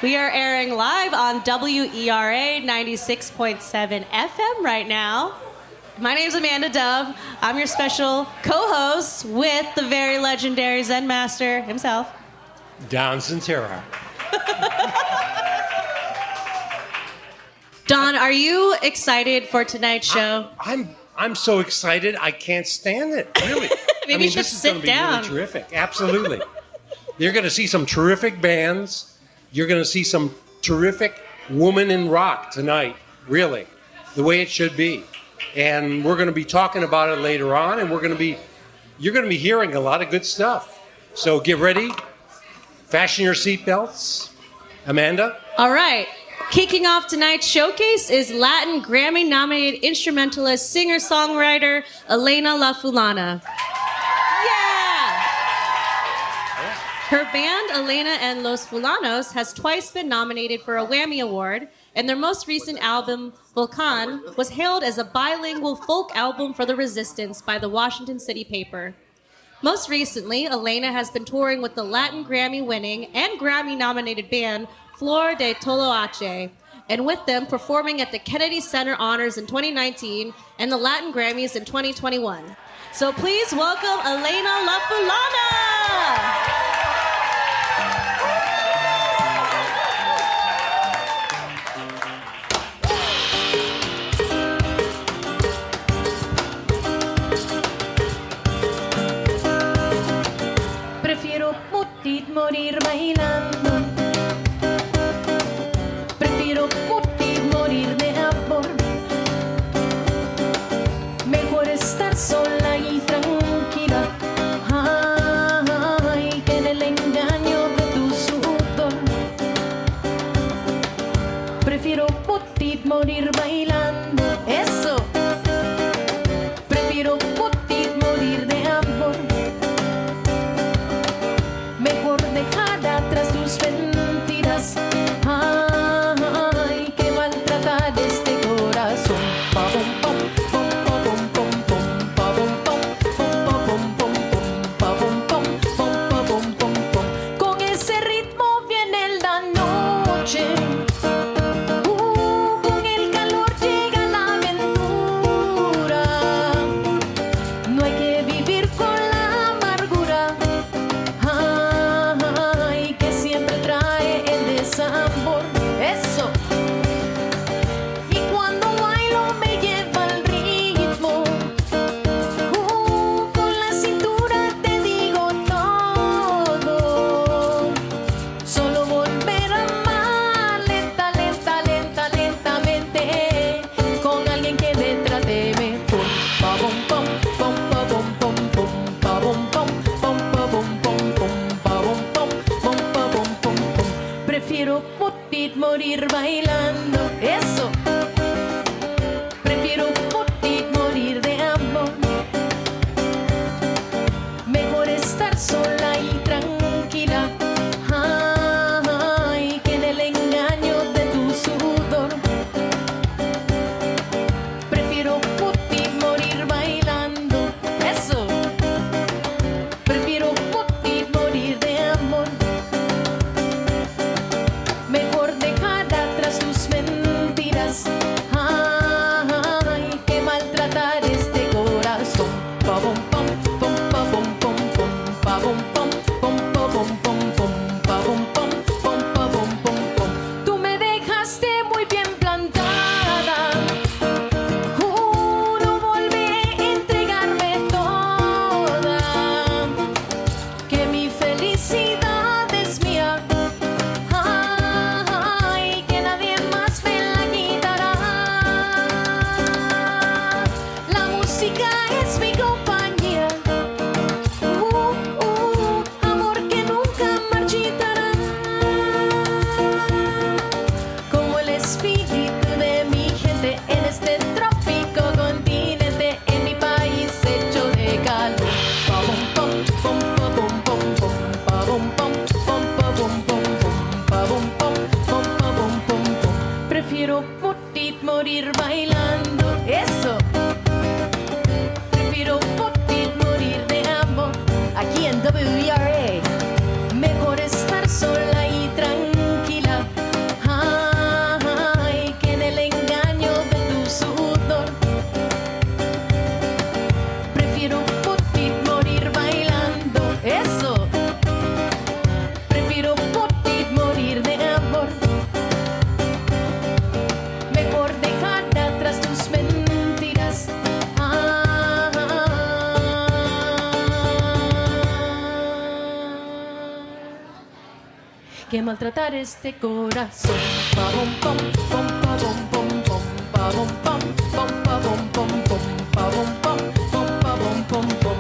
We are airing live on WERA 96.7 FM right now. My name's Amanda Dove. I'm your special co-host with the very legendary Zen Master himself, Don Centera. Don, are you excited for tonight's show? I'm so excited. I can't stand it. Really. Maybe you should this is sit going to be down. really terrific. Absolutely. You're going to see some terrific bands. You're going to see some terrific woman in rock tonight. Really, the way it should be. And we're going to be talking about it later on. And you're going to be hearing a lot of good stuff. So get ready. Fasten your seatbelts. Amanda? All right. Kicking off tonight's showcase is Latin Grammy-nominated instrumentalist, singer-songwriter Elena La Fulana. Yeah! Her band, Elena and Los Fulanos, has twice been nominated for a Grammy Award, and their most recent album, Volcan, was hailed as a bilingual folk album for the resistance by the Washington City paper. Most recently, Elena has been touring with the Latin Grammy-winning and Grammy-nominated band Flor de Toloache, and with them performing at the Kennedy Center Honors in 2019 and the Latin Grammys in 2021. So please welcome Elena La Fulana! Prefiero morir bailando. Prefiero morir de amor. Mejor estar sola y tranquila. Ay, que en el engaño de tu sudor. Prefiero morir bailando. Eso. Prefiero morir de amor. Mejor dejar atrás tus mentiras. Ay, que maltratar este corazón. Pa bom pom pom pa bom pom pom pa bom pom pom pa bom pom pa bom pom. Con ese ritmo viene la noche. Con el calor llega la aventura. No hay que vivir con la amargura. Ay, que siempre trae el desamor. Eso. Y cuando bailo me lleva el ritmo. Con la cintura te digo todo. Solo volver a amar lenta, lenta, lenta, lentamente. Con alguien que me trate mejor. Pa bom pom pom pa bom pom pom pa bom pom pom pa bom pom pom pa bom pom pom pa bom pom pom. Prefiero morir bailando. Eso. Prefiero morir de amor. Mejor estar sola y tranquila. Ay, que en el engaño de tu sudor. Prefiero morir bailando. Eso. Prefiero morir de amor. Mejor dejar atrás tus mentiras. Ay, que maltratar este corazón. Pa bom pom pom pa bom pom pom pa bom pom pom pa bom pom pom pa bom pom pom pa bom pom pom. Tú me dejaste muy bien plantada. No volveré a entregarme toda. Que mi felicidad es mía. Ay, que nadie más me la quitará. La música es mi compañía. Amor que nunca marchitará. Como el espíritu de mi gente en este trópico continente, en mi país hecho de calor. Pa bom pom pom pa bom pom pom pa bom pom pom pa bom pom pom pa bom pom pom pa bom pom pom. Prefiero morir bailando. Eso. Prefiero morir de amor. Aquí en WERA. Mejor estar sola y tranquila. que maltratar este corazón. Pa bom pom pom pa bom pom pom pa bom pom pom pa bom pom pom pa bom pom pom pa bom pom pom.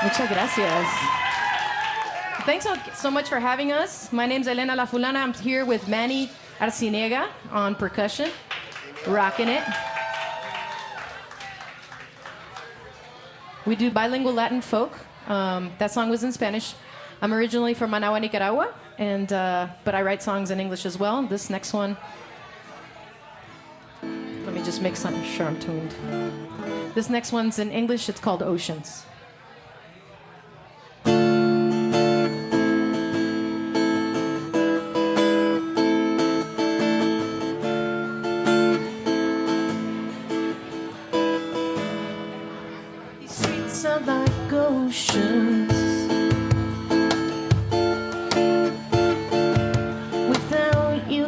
Muchas gracias. Thanks so much for having us. My name's Elena La Fulana. I'm here with Manny Arcinega on percussion, rocking it. We do bilingual Latin folk. That song was in Spanish. I'm originally from Managua, Nicaragua, but I write songs in English as well. This next one, let me just make sure I'm tuned. This next one's in English. It's called Oceans. Are like oceans without you.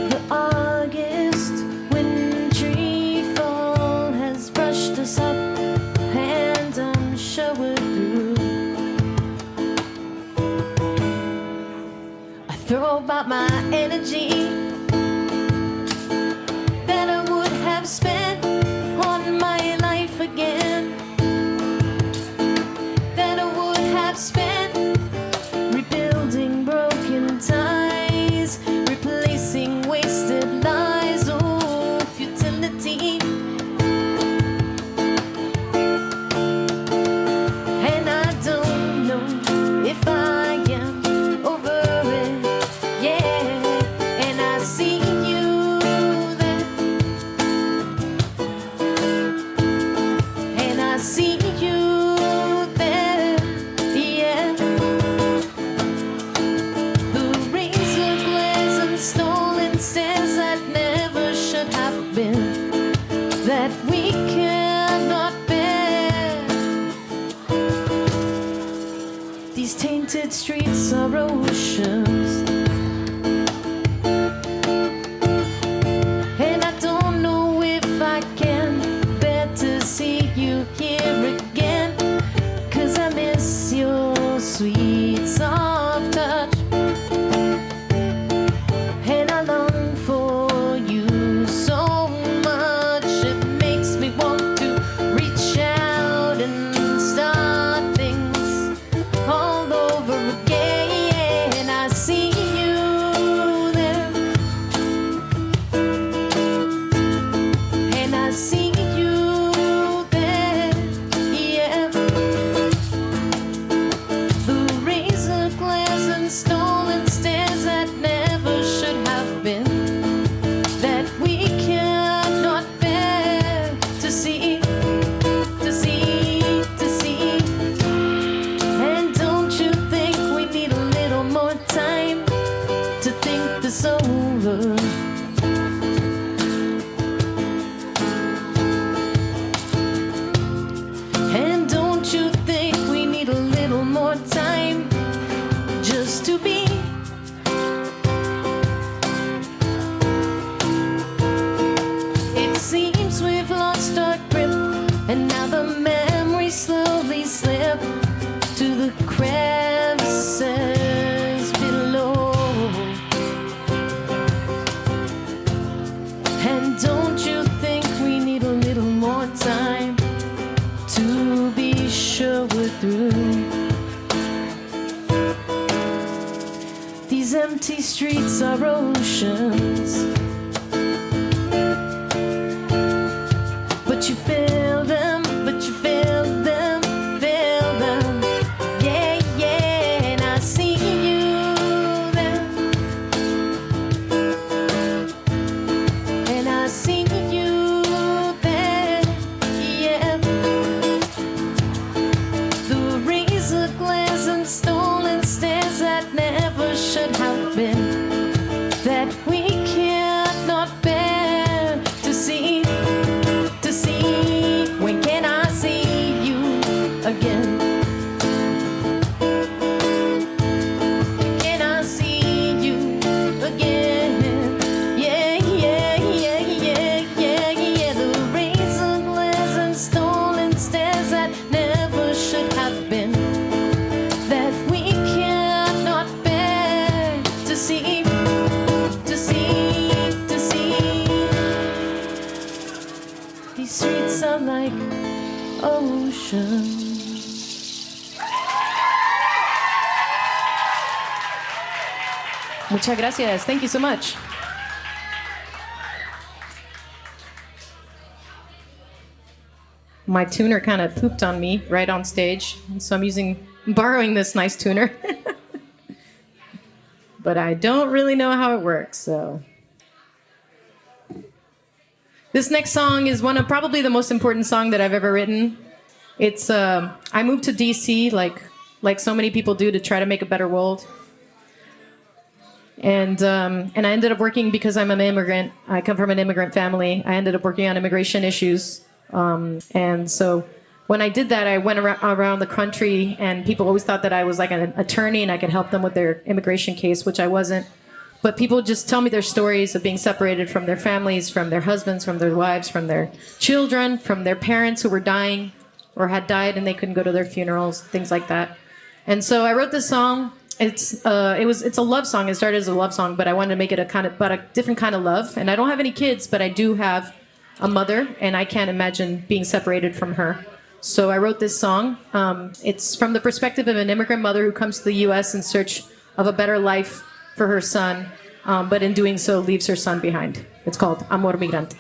The August wintry fall has brushed us up, and I'm sure we're through. I throw about my energy spent on my life again, that I would have spent rebuilding broken ties, replacing wasted lies. Oh, futility. And I don't know if I am over it, yeah. And I see see you there, yeah. The razor glares and stolen stairs that never should have been, that we cannot bear. These tainted streets are oceans, and I don't know if I can bear to see you here again, 'cause I miss your sweet soft touch, and I long for you so much. It makes me want to reach out and start things all over again. I see you there, and I see stolen stairs that never should have been, that we cannot bear to see, to see, to see. And don't you think we need a little more time to think this over? And don't you think we need a little more time just to be? It seems we've lost our grip, and now the memories slowly slip to the crevices below. And don't you think we need a little more time to be sure we're through? These empty streets are oceans, but you fill them, but you fill them, fill them, yeah, yeah. And I see you there, and I see you there, yeah. The razor glares and stolen stairs that never should have been, that we can't ocean. Muchas gracias. Thank you so much. My tuner kind of pooped on me right on stage, so I'm borrowing this nice tuner. But I don't really know how it works, so. This next song is one of probably the most important song that I've ever written. It's I moved to DC like so many people do to try to make a better world. And I ended up working because I'm an immigrant. I come from an immigrant family. I ended up working on immigration issues. And so when I did that, I went around the country, and people always thought that I was like an attorney and I could help them with their immigration case, which I wasn't. But people just tell me their stories of being separated from their families, from their husbands, from their wives, from their children, from their parents who were dying or had died and they couldn't go to their funerals, things like that. And so I wrote this song. It's a love song. It started as a love song, but I wanted to make it a different kind of love. And I don't have any kids, but I do have a mother, and I can't imagine being separated from her. So I wrote this song. It's from the perspective of an immigrant mother who comes to the U.S. in search of a better life for her son, but in doing so leaves her son behind. It's called Amor Migrante.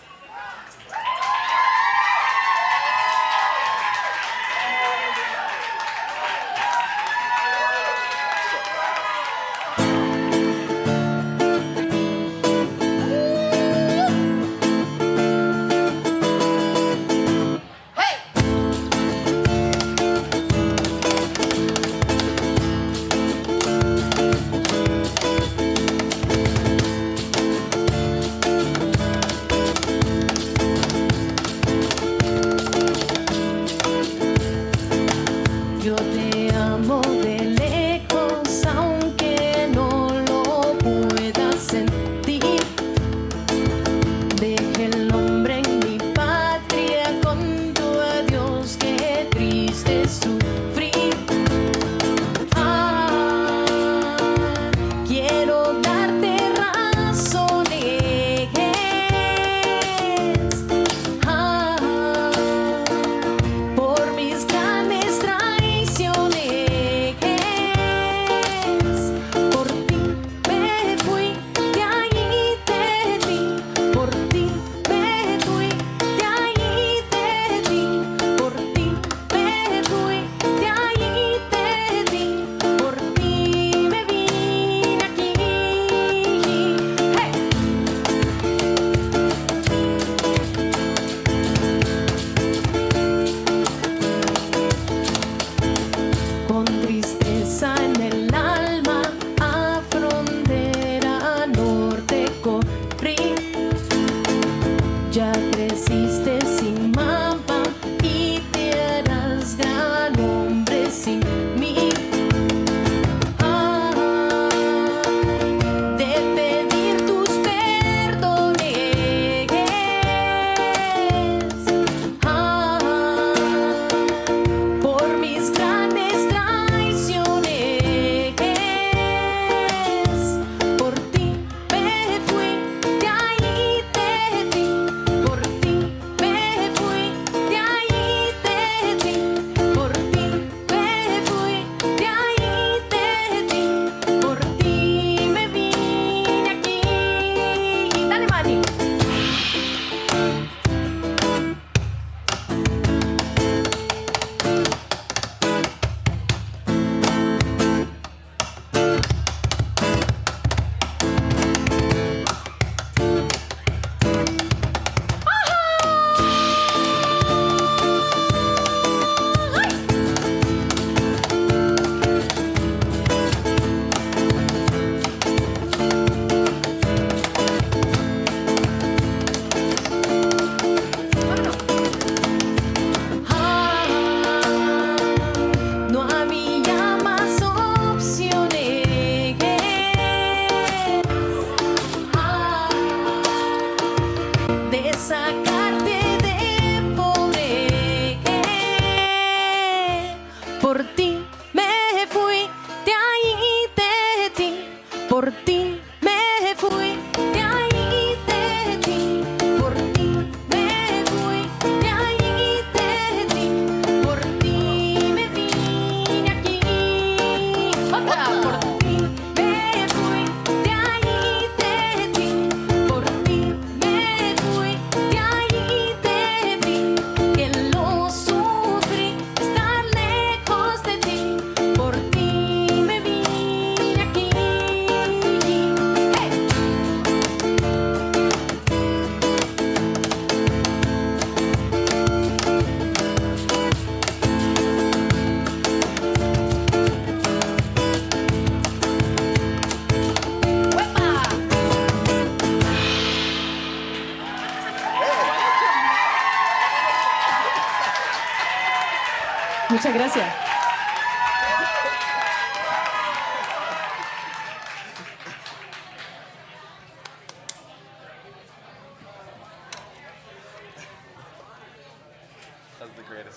Muchas gracias.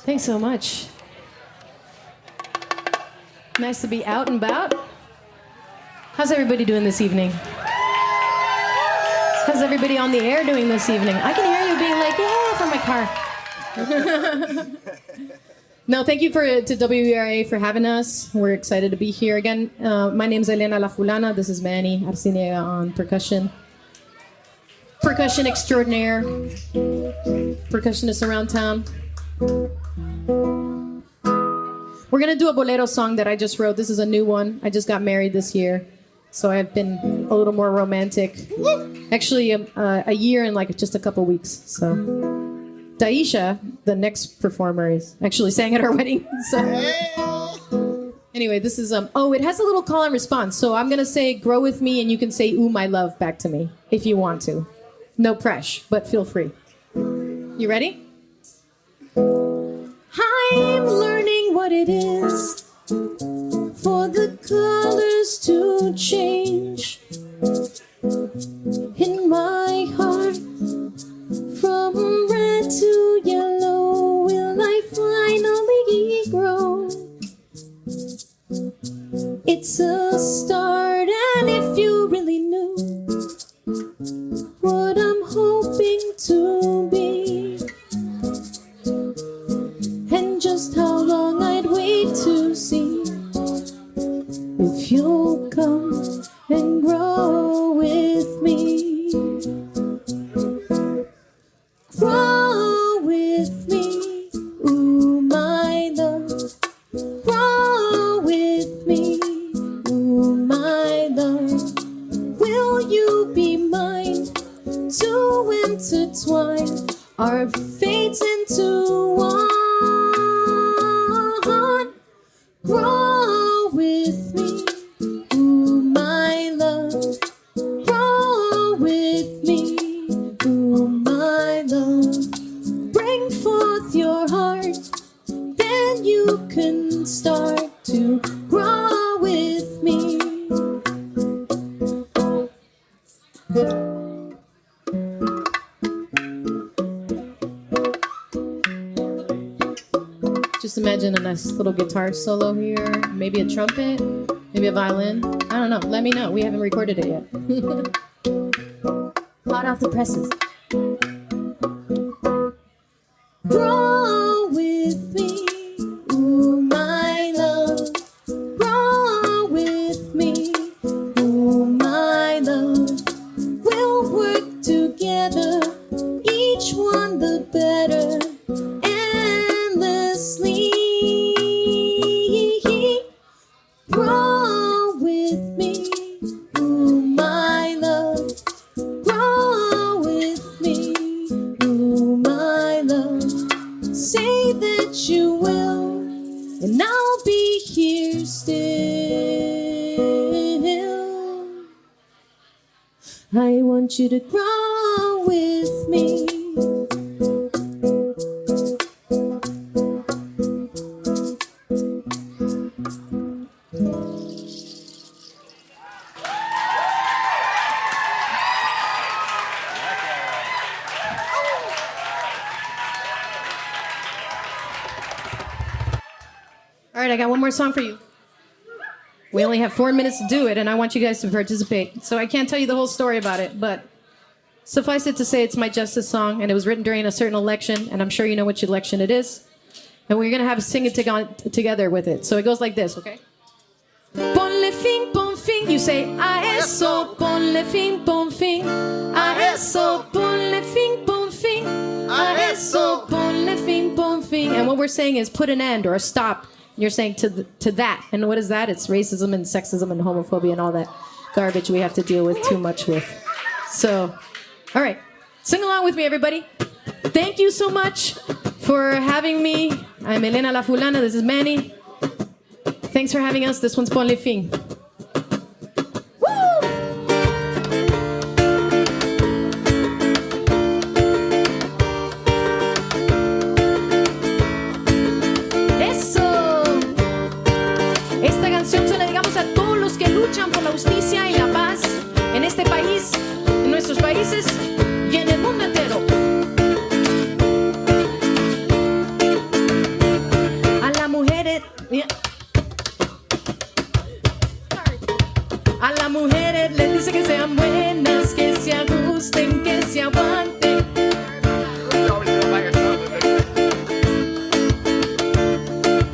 Thanks so much. Nice to be out and about. How's everybody doing this evening? How's everybody on the air doing this evening? I can hear you being like, yeah, from my car. No, thank you to WERA for having us. We're excited to be here again. My name is Elena La Fulana. This is Manny Arciniega on percussion. Percussion extraordinaire. Percussionist around town. We're going to do a bolero song that I just wrote. This is a new one. I just got married this year, so I've been a little more romantic. Actually, a year and like just a couple weeks. So Taisha, the next performer, is actually sang at our wedding. So anyway, this is it has a little call and response. So I'm going to say grow with me, and you can say ooh my love back to me if you want to. No pressure, but feel free. You ready? I'm learning what it is for the colors to change in my heart. From red to yellow, will I finally grow? It's a start, and if you really knew what I'm hoping to be, and just how long I'd wait to see if you'll come and grow with me. Grow with me, ooh my love. Grow with me, ooh my love. Will you be mine to intertwine our fates into one? Grow with me, ooh my love. Grow with me, ooh my love. Bring forth your heart, then you can start to grow with me. Just imagine a nice little guitar solo here, maybe a trumpet, maybe a violin. I don't know. Let me know. We haven't recorded it yet. Hot off the presses. Grow with me, ooh my love. Grow with me, ooh my love. We'll work together, each one the better. Grow with me, ooh my love. Grow with me, ooh my love. Say that you will, and I'll be here still. I want you to grow with me. All right, I got one more song for you. We only have 4 minutes to do it, and I want you guys to participate. So I can't tell you the whole story about it, but suffice it to say it's my justice song, and it was written during a certain election, and I'm sure you know which election it is. And we're going to have to sing it together with it. So it goes like this, okay? Ponle fin, pon fin. You say, a eso, ponle fin, pon fin. A eso, ponle fin, pon fin. A eso, ponle fin, pon fin. And what we're saying is put an end or a stop. You're saying to that. And what is that? It's racism and sexism and homophobia and all that garbage we have to deal with too much with. So, all right. Sing along with me, everybody. Thank you so much for having me. I'm Elena La Fulana. This is Manny. Thanks for having us. This one's Ponle Fin. Eso. luchan por la justicia y la paz en este país, en nuestros países y en el mundo entero. A las mujeres... A las mujeres les dice que sean buenas, que se ajusten, que se aguanten.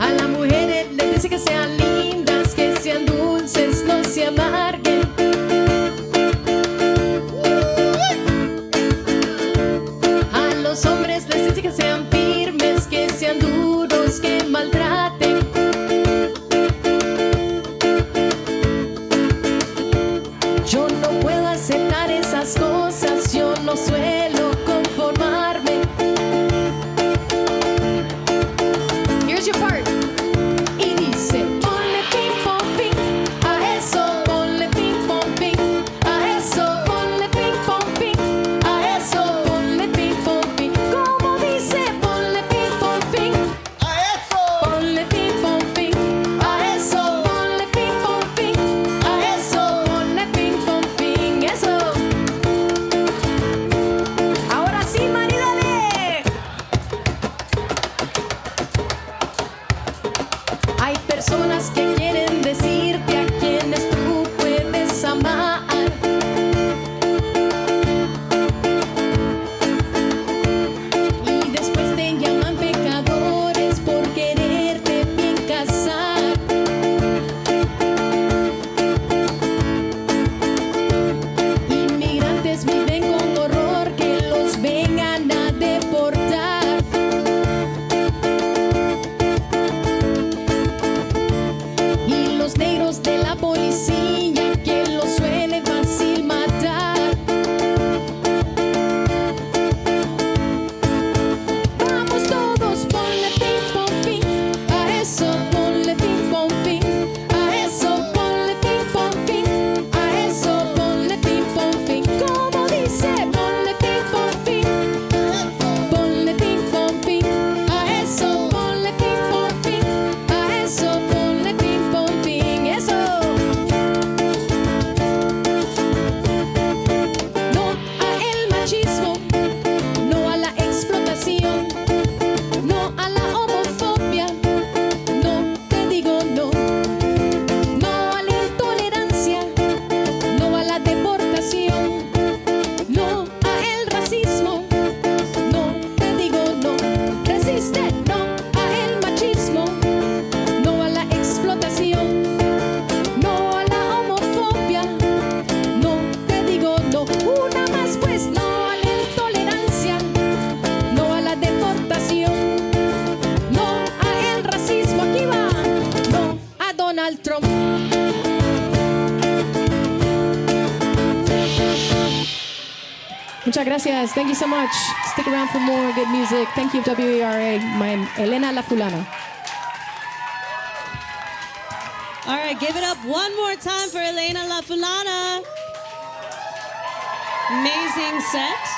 A las mujeres les dice que sean lindas, que sean dulces, no se amarguen. A los hombres les dice que sean firmes, que sean duros, que maltraten. Yo no puedo aceptar esas cosas, yo no suelo conformarme. Here's your part. Y dice, ponle ping pong ping a eso, ponle ping pong ping a eso, ponle ping pong ping a eso, ponle ping pong ping. ¿Cómo dice? Ponle ping pong ping a eso, ponle ping pong ping a eso, ponle ping pong ping a eso, ponle ping pong ping eso. Ahora sí, marídale. Hay personas que quieren decirte a quienes tú puedes amar. Y después te llaman pecadores por quererte bien casar. Inmigrantes viven con horror que los vengan a deportar. Y los negros de la policía que los suele fácil matar. Vamos todos, ponle ping pong ping a eso, ponle ping pong ping a eso, ponle ping pong ping a eso, ponle ping pong ping. ¿Cómo dice? Ponle ping pong ping, ponle ping pong ping a eso, ponle ping pong ping a eso, ponle ping pong ping eso. No a el machismo, no a la explotación, no a la homofobia, no te digo no. No a la intolerancia, no a la deportación, no a el racismo, no te digo no. Resiste, no a el machismo, no a la explotación, no a la homofobia, no te digo no. Una más pues, no a la intolerancia, no a la deportación, no a el racismo. Aquí va, no a Donald Trump. Muchas gracias. Thank you so much. Stick around for more good music. Thank you, WERA. My Elena La Fulana. All right, give it up one more time for Elena La Fulana. Amazing set.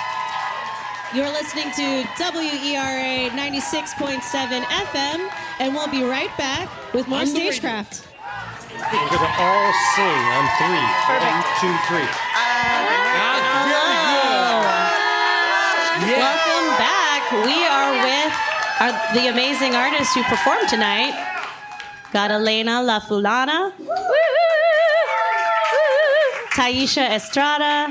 You're listening to WERA 96.7 FM, and we'll be right back with more On the radio. StageCraft. We're going to all sing on three. Perfect. 1, 2, 3. Very good. Yeah. Welcome back. We are with the amazing artists who performed tonight. Got Elena La Fulana, Taisha Estrada,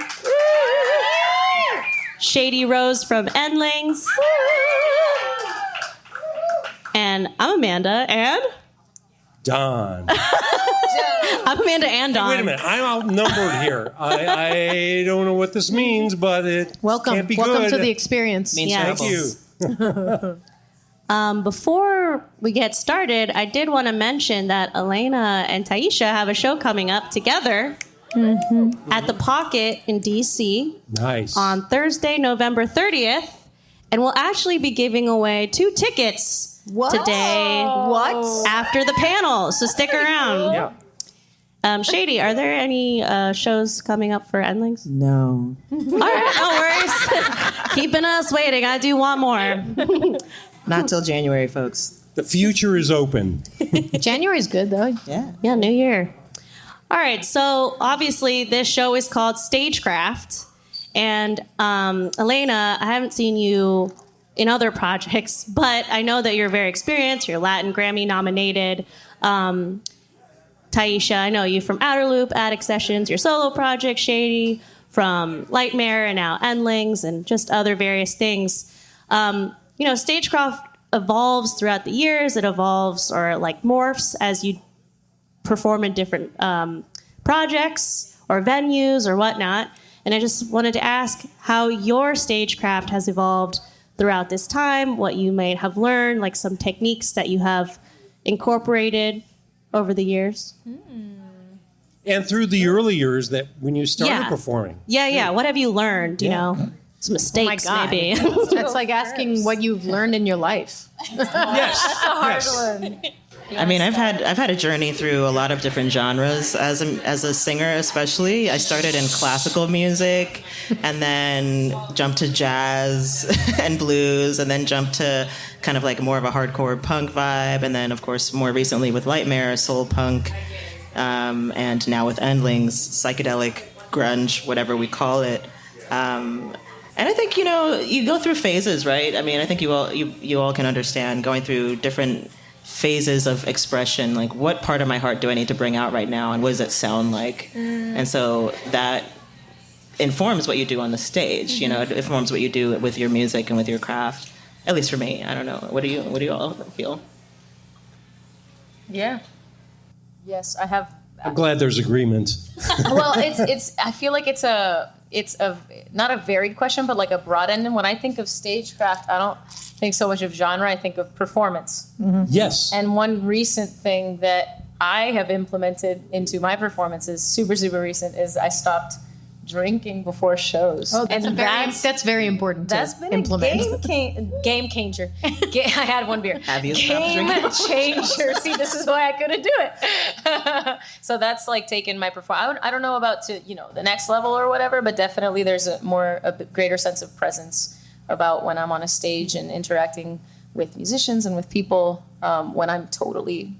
Shady Rose from Endlings, and I'm Amanda, and Don. I'm Amanda and Dawn. Wait a minute. I'm outnumbered here. I don't know what this means, but it can't be Welcome good. to the experience. Means Yes. Thank you. Before we get started, I did want to mention that Elena and Taisha have a show coming up together at the Pocket in DC Nice. on Thursday, November 30th. And we'll actually be giving away 2 tickets today What? after the panel. So stick around. Yeah. Shady, are there any shows coming up for Endlings? No. All right, no worries. Keeping us waiting. I do want more. Not till January, folks. The future is open. January's good though. Yeah. Yeah, New Year. All right, so obviously this show is called StageCraft. And Elena, I haven't seen you in other projects, but I know that you're very experienced. You're Latin Grammy nominated. Taisha, I know you from Outer Loop, Attic Sessions, your solo project, Shady, from Kallmeyer and now Endlings, and just other various things. StageCraft evolves throughout the years. It evolves or like morphs as you perform in different projects or venues or whatnot. And I just wanted to ask how your stagecraft has evolved throughout this time, what you may have learned, like some techniques that you have incorporated over the years. And through the early years that when you started performing. Yeah. What have you learned, you know? Some mistakes, maybe. That's like asking what you've learned in your life. Yes. That's a hard one. I mean, I've had a journey through a lot of different genres as a singer, especially. I started in classical music, and then jumped to jazz and blues, and then jumped to kind of like more of a hardcore punk vibe, and then of course more recently with Kallmeyer, soul punk, and now with Endlings, psychedelic grunge, whatever we call it. And I think you go through phases, right? I mean, I think you all can understand going through different phases of expression, like what part of my heart do I need to bring out right now, and what does it sound like? And so that informs what you do on the stage. It informs what you do with your music and with your craft. At least for me, I don't know. What do you all feel? Yeah. Yes, I have. I'm glad there's agreement. Well, it's. I feel like it's a not a varied question, but like a broad end. And when I think of stagecraft, I don't think so much of genre. I think of performance. Yes. And one recent thing that I have implemented into my performances, super, super recent, is I stopped drinking before shows. Oh, that's very important to that's been implement. a game changer. I had one beer. Have you stopped Game drinking? changer. See, this is why I couldn't do it. So that's like taking my performance. I don't know about the next level or whatever, but definitely there's a greater sense of presence about when I'm on a stage and interacting with musicians and with people when I'm totally,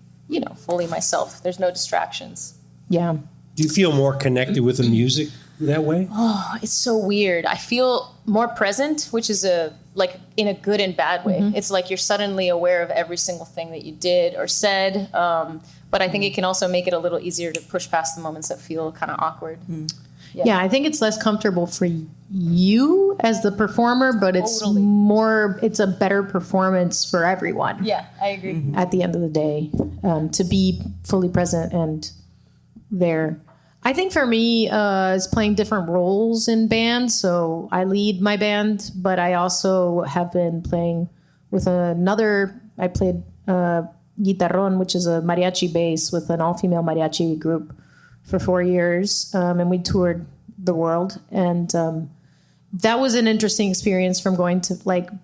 fully myself. There's no distractions. Yeah. Do you feel more connected with the music that way? Oh, it's so weird. I feel more present, which is in a good and bad way. It's like you're suddenly aware of every single thing that you did or said. But I think it can also make it a little easier to push past the moments that feel kind of awkward. Yeah, I think it's less comfortable for you as the performer, but it's it's a better performance for everyone. Yeah, I agree. At the end of the day, to be fully present and there. I think for me, is playing different roles in bands. So I lead my band, but I also have been playing with I played guitarrón, which is a mariachi bass with an all-female mariachi group for 4 years. And we toured the world. And that was an interesting experience from going to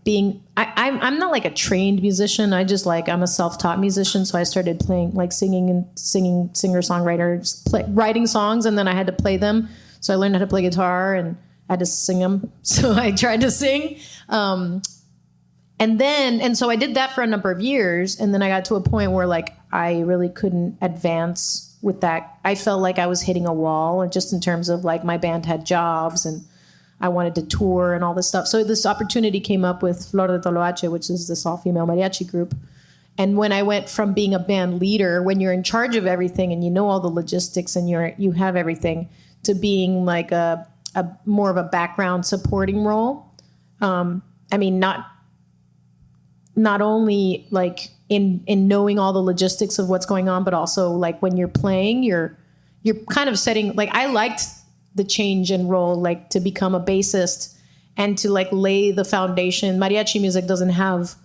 being, I'm not like a trained musician. I'm a self-taught musician. So I started playing, singing, singer-songwriter, writing songs, and then I had to play them. So I learned how to play guitar and I had to sing them. So I tried to sing. And so I did that for a number of years. And then I got to a point where I really couldn't advance with that. I felt like I was hitting a wall, and just in terms of my band had jobs and I wanted to tour and all this stuff. So this opportunity came up with Flor de Toloache, which is this all-female mariachi group. And when I went from being a band leader, when you're in charge of everything and you know all the logistics and you have everything, to being a more of a background supporting role. Not only in knowing all the logistics of what's going on, but also when you're playing, you're kind of setting, I liked the change in role, to become a bassist and to lay the foundation. Mariachi music doesn't have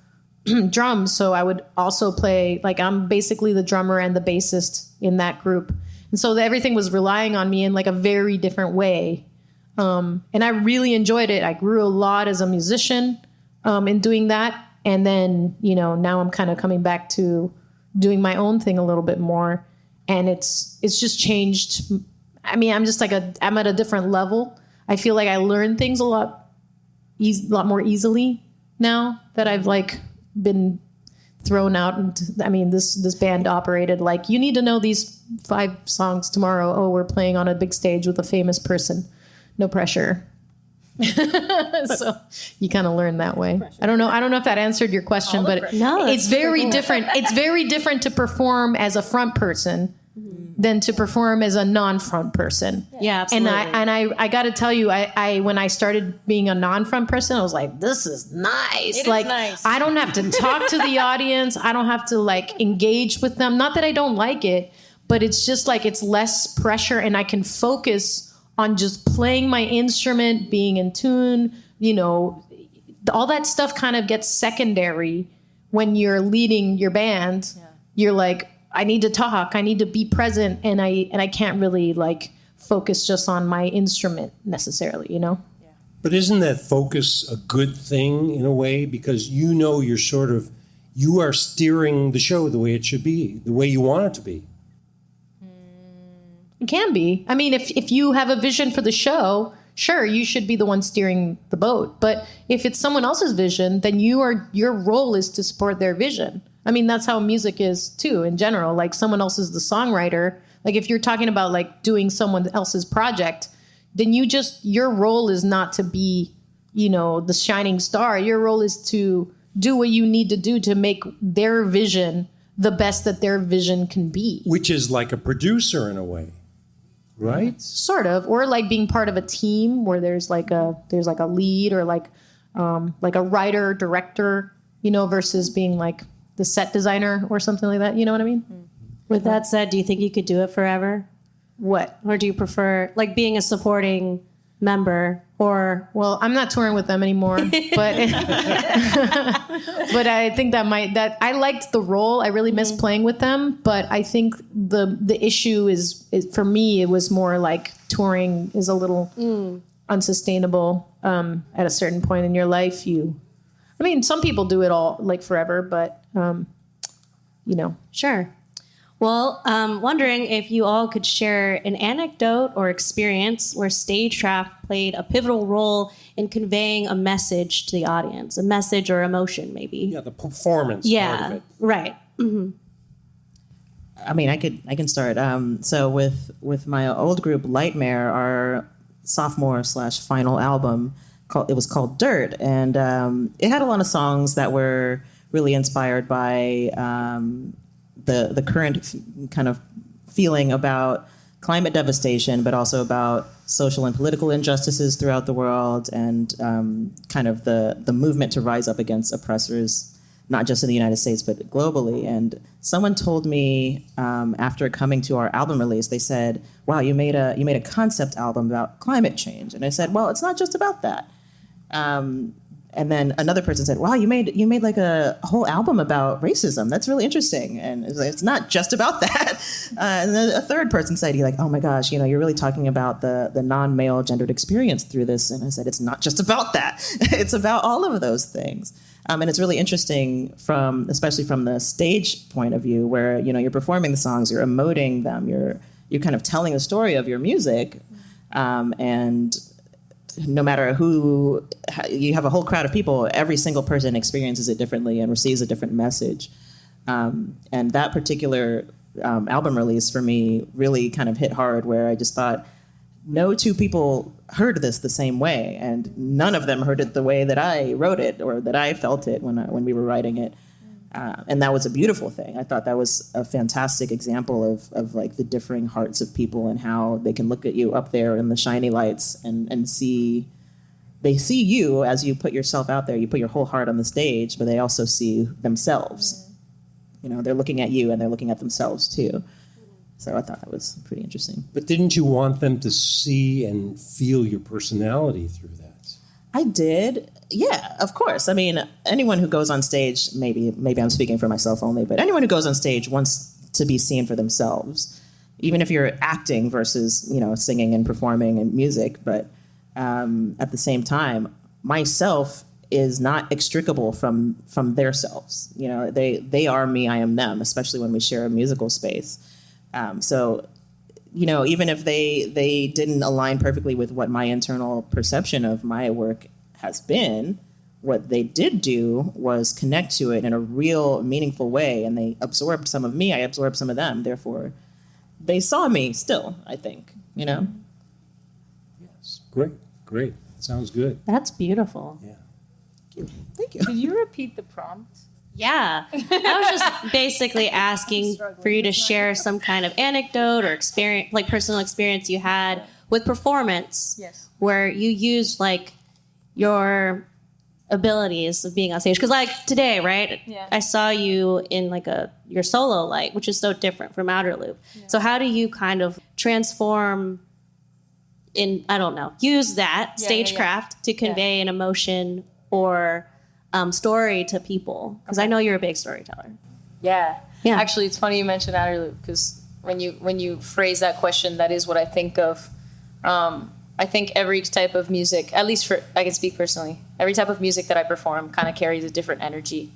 drums. So I would also play, I'm basically the drummer and the bassist in that group. And so everything was relying on me in a very different way. And I really enjoyed it. I grew a lot as a musician in doing that. And then, now I'm kind of coming back to doing my own thing a little bit more. And it's just changed. I mean, I'm just I'm at a different level. I feel like I learn things a lot more easily now that I've been thrown out. And this band operated like, you need to know these 5 songs tomorrow. Oh, we're playing on a big stage with a famous person. No pressure. So you kind of learn that way. I don't know if that answered your question, but No, it's very different. It's very different to perform as a front person than to perform as a non-front person. Yeah, absolutely. And I got to tell you, I when I started being a non-front person, I was like, this is nice. It is like, nice. I don't have to talk to the audience. I don't have to like engage with them. Not that I don't like it, but it's just like it's less pressure, and I can focus on just playing my instrument, being in tune. You know, all that stuff kind of gets secondary when you're leading your band. Yeah. You're like, I need to talk, I need to be present, and I can't really like focus just on my instrument necessarily, you know? Yeah. But isn't that focus a good thing in a way? Because you are steering the show the way it should be, the way you want it to be. It can be. I mean, if you have a vision for the show, sure, you should be the one steering the boat. But if it's someone else's vision, then your role is to support their vision. I mean, that's how music is too, in general. Like, someone else is the songwriter. Like, if you're talking about like doing someone else's project, then your role is not to be, you know, the shining star. Your role is to do what you need to do to make their vision the best that their vision can be. Which is like a producer in a way, right? Sort of, or like being part of a team where there's like a lead, or like a writer, director, you know, versus being like the set designer or something like that. You know what I mean? With that said, do you think you could do it forever? What? Or do you prefer like being a supporting member? Or Well, I'm not touring with them anymore, but but I think that I liked the role. I really miss playing with them, but I think the issue is for me, it was more like touring is a little unsustainable at a certain point in your life. I mean, some people do it all like forever, but you know. Sure. Well, wondering if you all could share an anecdote or experience where StageCraft played a pivotal role in conveying a message to the audience, a message or emotion, maybe. Yeah, the performance part of it. Right. Mm-hmm. I mean, I can start. So with my old group, Lightmare, our sophomore/final album, it was called Dirt, and it had a lot of songs that were really inspired by the current kind of feeling about climate devastation, but also about social and political injustices throughout the world, and kind of the movement to rise up against oppressors, not just in the United States, but globally. And someone told me after coming to our album release, they said, wow, you made a concept album about climate change. And I said, well, it's not just about that. And then another person said, wow, you made like a whole album about racism. That's really interesting. And it's not just about that. And then a third person said, oh my gosh, you're really talking about the non-male gendered experience through this. And I said, it's not just about that. It's about all of those things. And it's really interesting especially from the stage point of view, where, you're performing the songs, you're emoting them, you're kind of telling the story of your music. And no matter who, you have a whole crowd of people, every single person experiences it differently and receives a different message. And that particular album release for me really kind of hit hard, where I just thought, no two people heard this the same way, and none of them heard it the way that I wrote it or that I felt it when we were writing it. And that was a beautiful thing. I thought that was a fantastic example of like the differing hearts of people, and how they can look at you up there in the shiny lights and see you as you put yourself out there. You put your whole heart on the stage, but they also see themselves. They're looking at you and they're looking at themselves too. So I thought that was pretty interesting. But didn't you want them to see and feel your personality through that? I did. Yeah, of course. I mean, anyone who goes on stage, maybe I'm speaking for myself only, but anyone who goes on stage wants to be seen for themselves, even if you're acting versus, singing and performing and music. But at the same time, myself is not extricable from their selves. They are me, I am them, especially when we share a musical space. So even if they didn't align perfectly with what my internal perception of my work has been, what they did do was connect to it in a real, meaningful way, and they absorbed some of me. I absorbed some of them. Therefore, they saw me still, I think, you know? Yes. Great. Sounds good. That's beautiful. Yeah. Thank you. Can you repeat the prompt? Yeah. I was just basically asking for you to share some kind of anecdote or experience, like personal experience you had with performance. Yes. Where you used like your abilities of being on stage. Because like today, right? Yeah. I saw you in like your solo light, which is so different from Outer Loop. Yeah. So how do you kind of transform use that StageCraft to convey an emotion or story to people? Because I know you're a big storyteller. Yeah. Yeah. Actually, it's funny you mentioned Outer Loop because when you phrase that question, that is what I think of. I think every type of music, at least I can speak personally, every type of music that I perform kind of carries a different energy.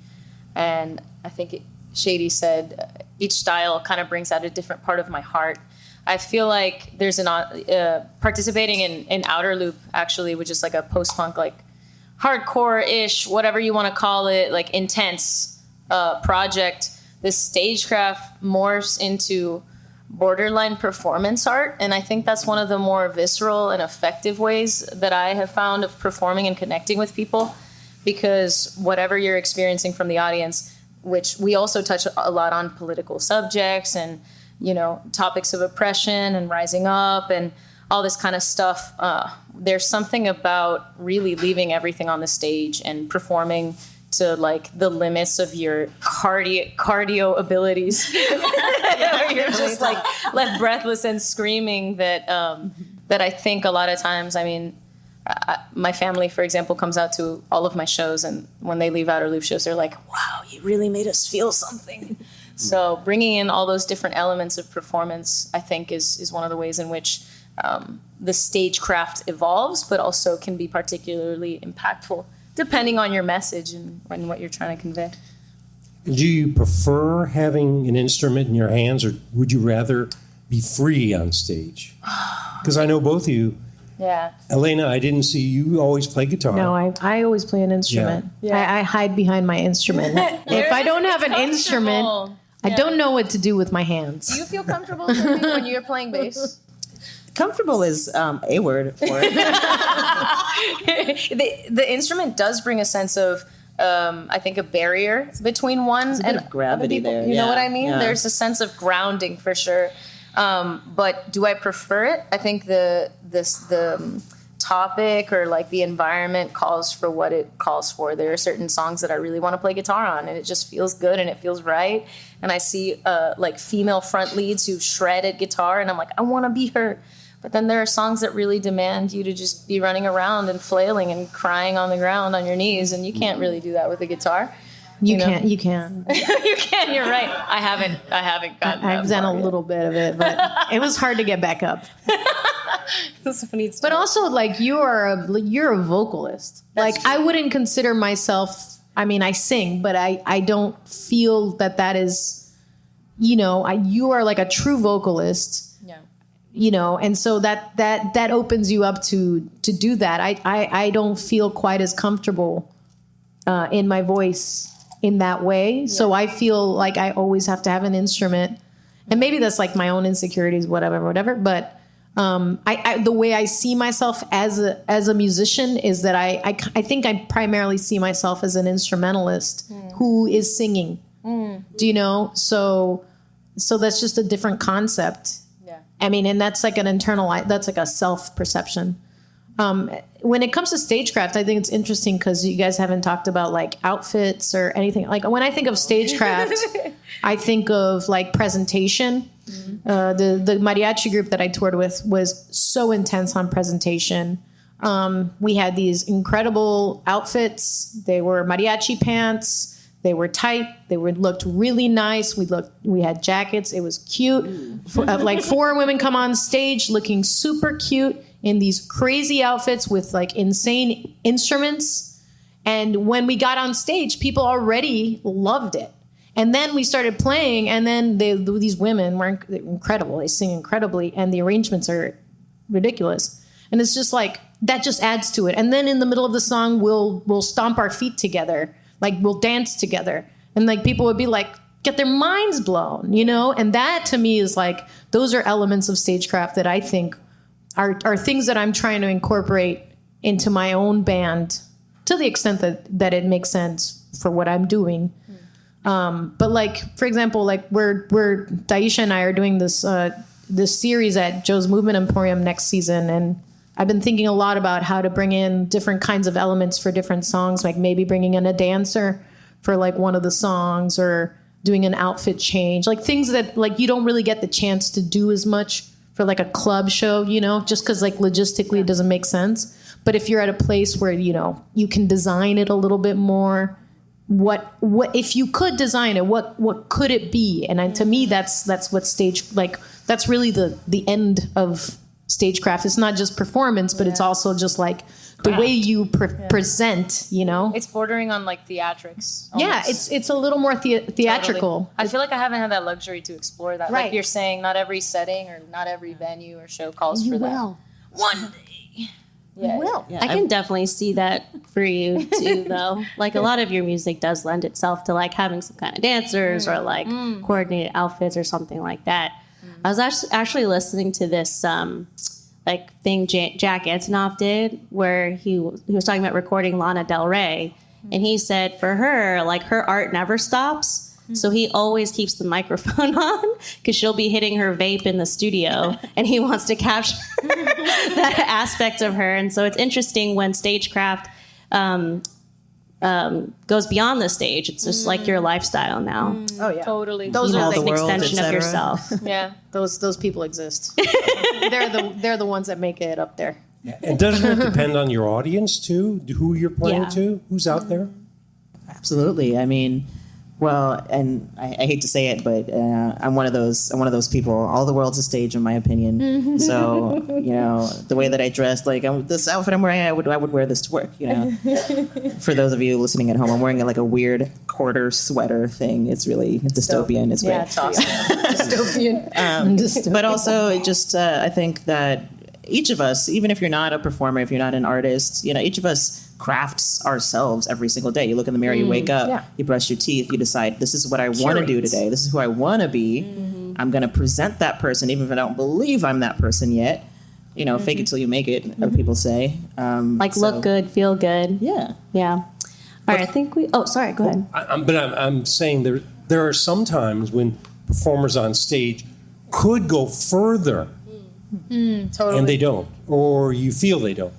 And I think Shady said each style kind of brings out a different part of my heart. I feel like there's participating in Outer Loop, actually, which is like a post-punk, like hardcore-ish, whatever you want to call it, like intense project. This StageCraft morphs into borderline performance art, and I think that's one of the more visceral and effective ways that I have found of performing and connecting with people, because whatever you're experiencing from the audience, which we also touch a lot on political subjects and, you know, topics of oppression and rising up and all this kind of stuff, there's something about really leaving everything on the stage and performing to like the limits of your cardio abilities. You're just like left breathless and screaming that I think a lot of times, I mean, my family, for example, comes out to all of my shows, and when they leave Outer Loop shows, they're like, wow, you really made us feel something. So bringing in all those different elements of performance, I think, is one of the ways in which the StageCraft evolves, but also can be particularly impactful, depending on your message and what you're trying to convey. Do you prefer having an instrument in your hands, or would you rather be free on stage? Because I know both of you. Yeah. Elena, I didn't see you always play guitar. No, I always play an instrument. Yeah. I hide behind my instrument. If I don't have an instrument, I don't know what to do with my hands. Do you feel comfortable when you're playing bass? Comfortable is a word for it. The instrument does bring a sense of, I think, a barrier between one and gravity other people. there. You know what I mean? Yeah. There's a sense of grounding for sure. But do I prefer it? I think the topic or like the environment calls for what it calls for. There are certain songs that I really want to play guitar on, and it just feels good and it feels right. And I see like female front leads who shred at guitar, and I'm like, I want to be her. But then there are songs that really demand you to just be running around and flailing and crying on the ground on your knees, and you can't really do that with a guitar. You know? can. You can. You're right. I haven't gotten. I've done a little bit of it, but it was hard to get back up. But also, like, you're a vocalist. That's like, true. I wouldn't consider myself. I mean, I sing, but I don't feel that is. You know, you are like a true vocalist. Yeah. You know, and so that opens you up to do that. I don't feel quite as comfortable in my voice in that way. Yeah. So I feel like I always have to have an instrument, and maybe that's like my own insecurities, whatever. But I the way I see myself as a musician is that I think I primarily see myself as an instrumentalist who is singing. Do you know? So that's just a different concept. Yeah. I mean, and that's like that's like a self-perception. When it comes to StageCraft, I think it's interesting because you guys haven't talked about like outfits or anything. Like when I think of StageCraft, I think of like presentation. The mariachi group that I toured with was so intense on presentation. We had these incredible outfits. They were mariachi pants. They were tight. They looked really nice. We had jackets. It was cute. Like 4 women come on stage looking super cute in these crazy outfits with like insane instruments. And when we got on stage, people already loved it. And then we started playing, and then these women were incredible. They sing incredibly, and the arrangements are ridiculous. And it's just like, that just adds to it. And then in the middle of the song, we'll stomp our feet together, like we'll dance together, and like people would be like, get their minds blown, you know? And that to me is like, those are elements of StageCraft that I think are things that I'm trying to incorporate into my own band to the extent that it makes sense for what I'm doing. But like, for example, like we're Taisha and I are doing this series at Joe's Movement Emporium next season. And I've been thinking a lot about how to bring in different kinds of elements for different songs, like maybe bringing in a dancer for like one of the songs, or doing an outfit change, like things that like you don't really get the chance to do as much for like a club show, you know, just because like logistically it doesn't make sense. But if you're at a place where, you know, you can design it a little bit more, what if you could design it, what could it be? And to me, that's what that's really the end of StageCraft. It's not just performance, but it's also just like the way you present, you know? It's bordering on like theatrics. Yeah, almost. it's a little more theatrical. Totally. I feel like I haven't had that luxury to explore that. Right. Like you're saying, not every setting or not every venue or show calls for that. One day. Yeah. Will. I can definitely see that for you too, though. Like a lot of your music does lend itself to like having some kind of dancers or like coordinated outfits or something like that. I was actually listening to this like thing Jack Antonoff did, where he was talking about recording Lana Del Rey, and he said for her, like her art never stops. So he always keeps the microphone on because she'll be hitting her vape in the studio, and he wants to capture that aspect of her. And so it's interesting when StageCraft goes beyond the stage. It's just like your lifestyle now. Oh yeah, Totally. Those You are know, like the An world, extension of etc. yourself. Yeah. those people exist. they're the ones that make it up there. And doesn't it depend on your audience too? Who you're playing Yeah. to? Who's out there? Absolutely. I mean, well, and I hate to say it, but I'm one of those people. All the world's a stage, in my opinion. So, you know, the way that I dress, like this outfit I'm wearing, I would wear this to work. You know, for those of you listening at home, I'm wearing like a weird quarter sweater thing. It's really dystopian. It's great. Yeah, it's awesome. Dystopian. But also, it just I think that each of us, even if you're not a performer, if you're not an artist, you know, each of us crafts ourselves every single day. You look in the mirror, you wake up, you brush your teeth, you decide, this is what I want to do today. This is who I want to be. I'm going to present that person, even if I don't believe I'm that person yet. You know, fake it till you make it, other people say. Like look good, feel good. Yeah. Yeah. All right, I think we... Oh, sorry, go ahead. I'm saying there are some times when performers on stage could go further, Totally. and they don't, or you feel they don't.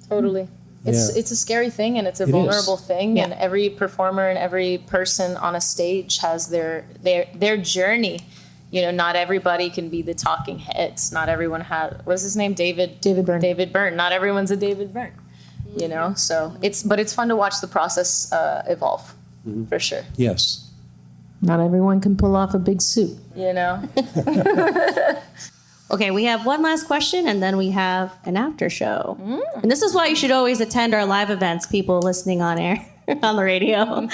Totally. It's a scary thing, and it's a vulnerable thing, and every performer and every person on a stage has their journey. You know, not everybody can be the talking heads. Not everyone has, what's his name? David Byrne. David Byrne. Not everyone's a David Byrne. You know, so it's fun to watch the process evolve, for sure. Yes. Not everyone can pull off a big suit. You know? Okay, we have one last question, and then we have an after show. And this is why you should always attend our live events, people listening on air, on the radio.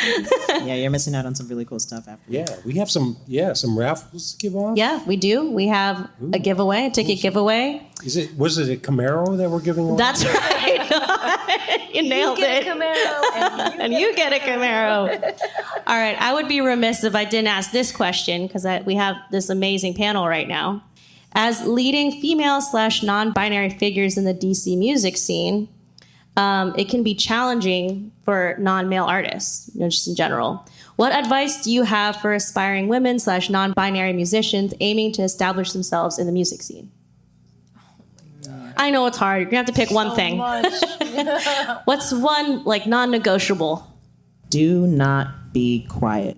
Yeah, you're missing out on some really cool stuff after. Yeah, we have some raffles to give off. Yeah, we do. We have a giveaway, a ticket giveaway. Was it a Camaro that we're giving away? That's right. You nailed it. And you get a Camaro. All right, I would be remiss if I didn't ask this question, because we have this amazing panel right now. As leading female/non-binary figures in the DC music scene, it can be challenging for non-male artists, you know, just in general. What advice do you have for aspiring women/non-binary musicians aiming to establish themselves in the music scene? I know it's hard. You're gonna have to pick one thing. What's one like non-negotiable? Do not be quiet.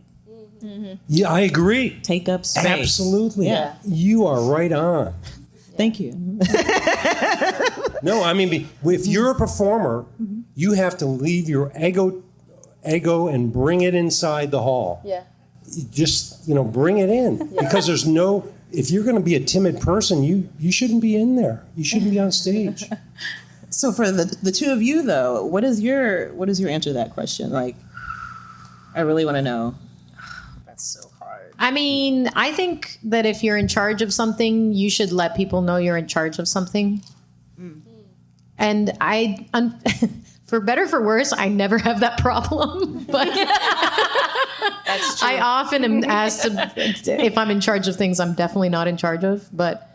Yeah, I agree. Take up space. Absolutely. Yeah. You are right on. Thank you. No, I mean, if you're a performer, you have to leave your ego and bring it inside the hall. Yeah. Just, bring it in. Because if you're going to be a timid person, you shouldn't be in there. You shouldn't be on stage. So for the two of you, though, what is your answer to that question? Like, I really want to know. That's so hard. I mean, I think that if you're in charge of something, you should let people know you're in charge of something. And for better or for worse, I never have that problem. But That's true. I often am asked if I'm in charge of things I'm definitely not in charge of. But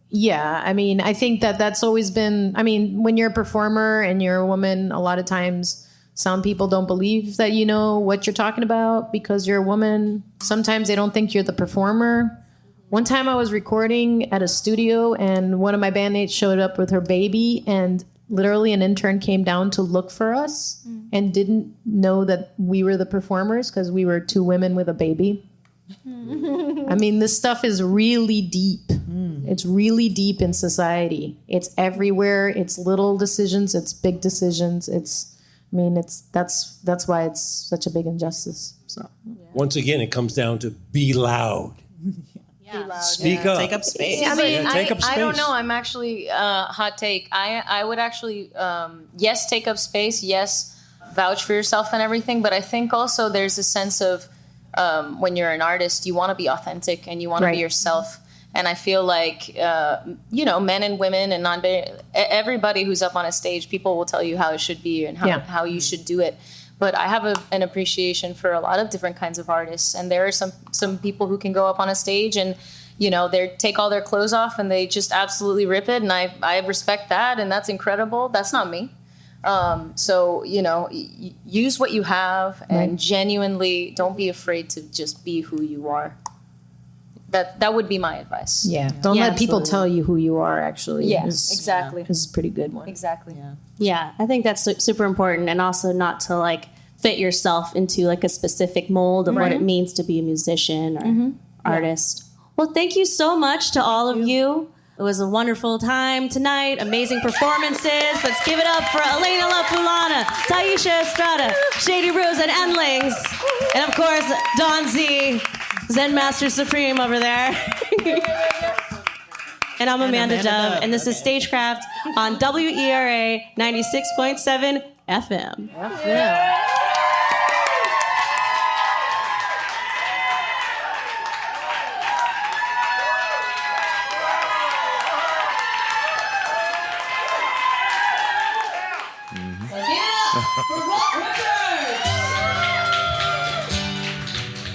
yeah, I mean, I think that's always been, I mean, when you're a performer and you're a woman, a lot of times some people don't believe that you know what you're talking about because you're a woman. Sometimes they don't think you're the performer. One time I was recording at a studio and one of my bandmates showed up with her baby, and literally an intern came down to look for us and didn't know that we were the performers because we were two women with a baby. I mean, this stuff is really deep. It's really deep in society. It's everywhere. It's little decisions. It's big decisions. That's why it's such a big injustice. So Once again, it comes down to be loud. Speak up. Take up space. Yeah, I mean, take up I don't space. know. I'm actually hot take. I would actually yes, take up space. Yes, vouch for yourself and everything. But I think also there's a sense of when you're an artist, you want to be authentic and you want to be yourself. And I feel like men and women and everybody who's up on a stage, people will tell you how it should be and how you should do it. But I have an appreciation for a lot of different kinds of artists. And there are some people who can go up on a stage and, they take all their clothes off and they just absolutely rip it. And I respect that. And that's incredible. That's not me. So, use what you have and genuinely don't be afraid to just be who you are. That would be my advice. yeah, don't let people absolutely. tell you who you are. Actually, Exactly. Is a pretty good one. Exactly. Yeah, I think that's super important, and also not to like fit yourself into like a specific mold of what it means to be a musician or artist. Well, thank you so much to all of you. It was a wonderful time tonight. Amazing performances. Let's give it up for Elena La Fulana, Taisha Estrada, Shady Rose, and Endlings, and of course Don Z, Zen Master Supreme over there. And I'm Amanda Dove, and this is StageCraft on WERA 96.7 FM.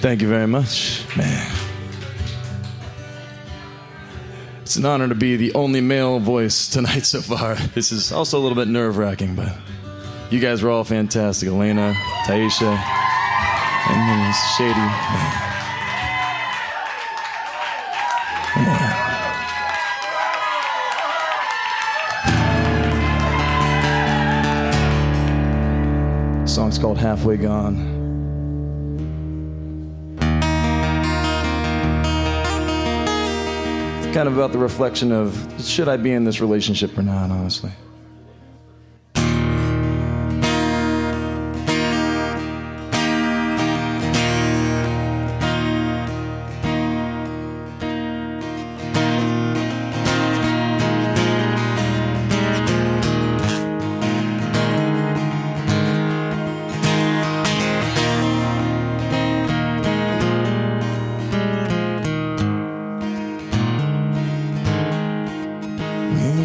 Thank you very much, man. It's an honor to be the only male voice tonight so far. This is also a little bit nerve-wracking, but you guys were all fantastic. Elena, Taisha, and then Shady. Man. The song's called Halfway Gone. Kind of about the reflection of, should I be in this relationship or not, honestly.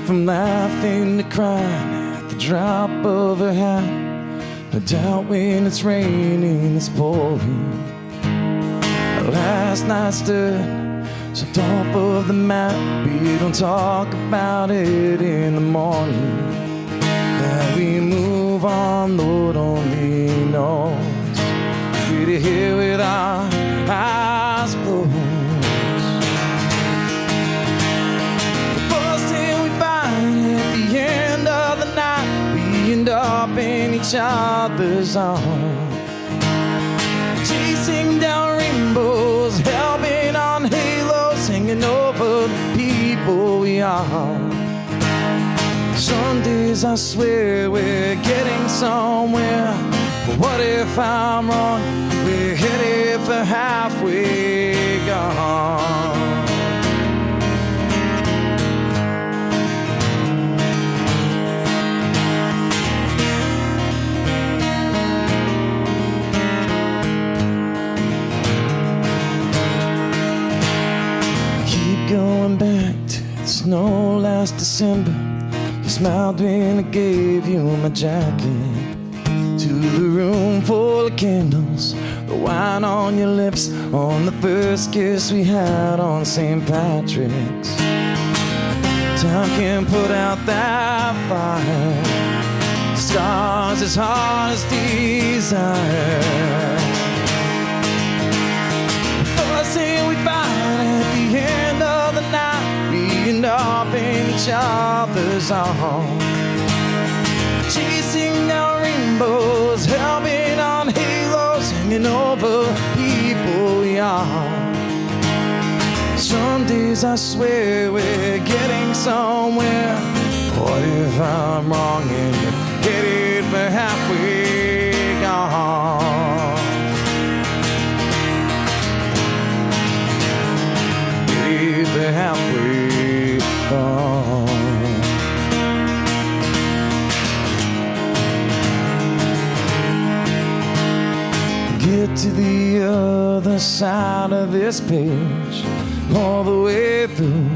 From laughing to crying at the drop of a hat. No doubt when it's raining, it's pouring. Last night stood so top of the map. We don't talk about it in the morning. That we move on, Lord only knows. We're here with our eyes closed. Up in each other's arms, chasing down rainbows, helping on halos, singing over the people we are. Some days I swear we're getting somewhere, but what if I'm wrong? We're headed for halfway gone. Going back to the snow last December, You smiled when I gave you my jacket. To the room full of candles, the wine on your lips, on the first kiss we had on St. Patrick's. Time can put out that fire, stars as hard as desire. First thing we find at the end of the night, we end up in each other's arms, chasing down rainbows, helping on halos, hanging over people we are. Some days I swear we're getting somewhere. What if I'm wrong and you're headed for halfway gone? Headed for halfway gone. Get to the other side of this page, all the way through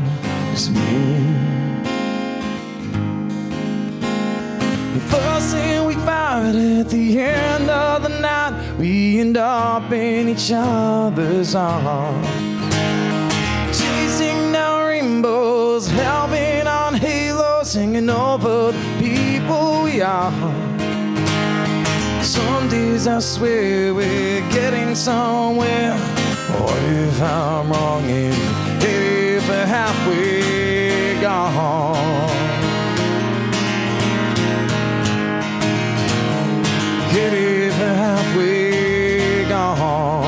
is me. The first thing we find at the end of the night, we end up in each other's arms, chasing down rainbows, helping on halos, hanging over the people we are. Some days I swear we're getting somewhere. What if I'm wrong and headed for halfway gone? Headed for halfway gone.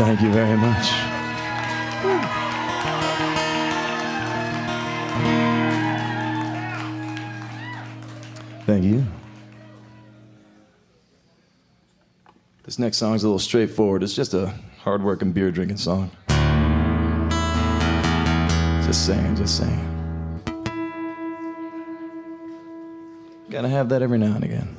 Thank you very much. Thank you. This next song is a little straightforward. It's just a hard-working, beer-drinking song. Just saying, just saying. Gotta have that every now and again.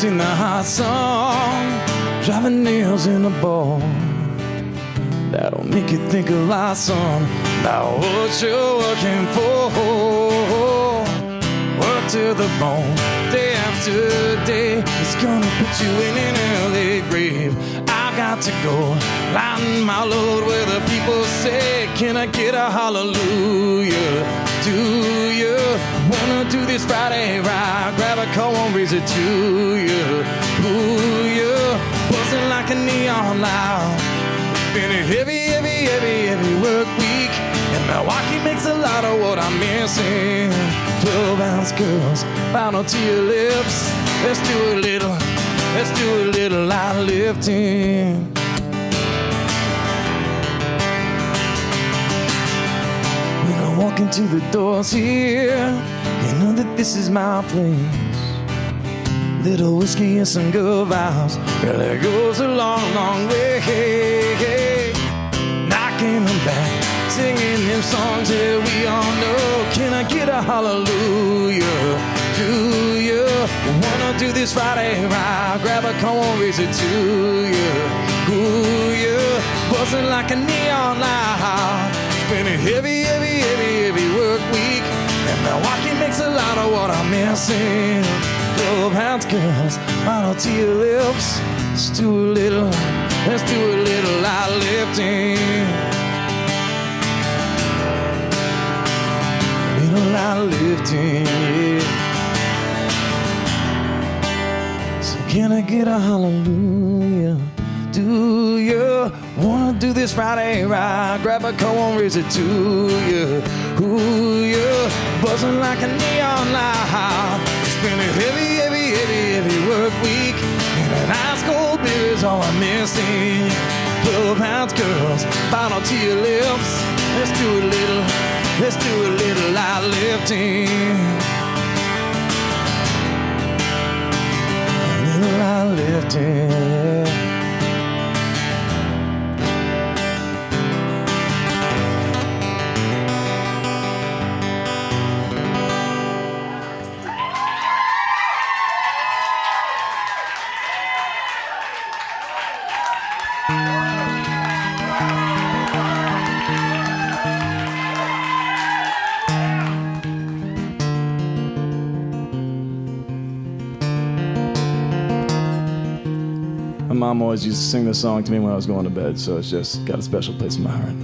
In the hot sun, driving nails in the ball. That'll make you think a lot, son, about what you're working for. Work to the bone, day after day. It's gonna put you in an early grave. I've got to go, lighten my load where the people say, can I get a hallelujah? Do you wanna do this Friday ride? Grab a cold one, raise it to you. Ooh, you buzzing like a neon light. It's been a heavy work week, and Milwaukee makes a lot of what I'm missing. 12-ounce girls, final to your lips. Let's do a little light lifting. Walk into the doors here, you know that this is my place. Little whiskey and some good vibes really goes a long, long way. Knocking them back, singing them songs that we all know. Can I get a hallelujah? Do you wanna do this Friday ride? Grab a come on, raise it to you. Ooh, you buzzing like a neon light. It's been a heavy work week, and Milwaukee makes a lot of what I'm missing. 12-ounce girls, bottle to your lips. Let's do a little light lifting. Little light lifting, yeah. Can I get a hallelujah? Do you wanna do this Friday ride? Grab a coat and raise it to you. Ooh, you're buzzing like a neon light. It's been a heavy work week, and an ice cold beer is all I'm missing. 12 ounce girls, bottle to your lips. Let's do a little light lifting. A little light lifting. My mom always used to sing this song to me when I was going to bed, so it's just got a special place in my heart.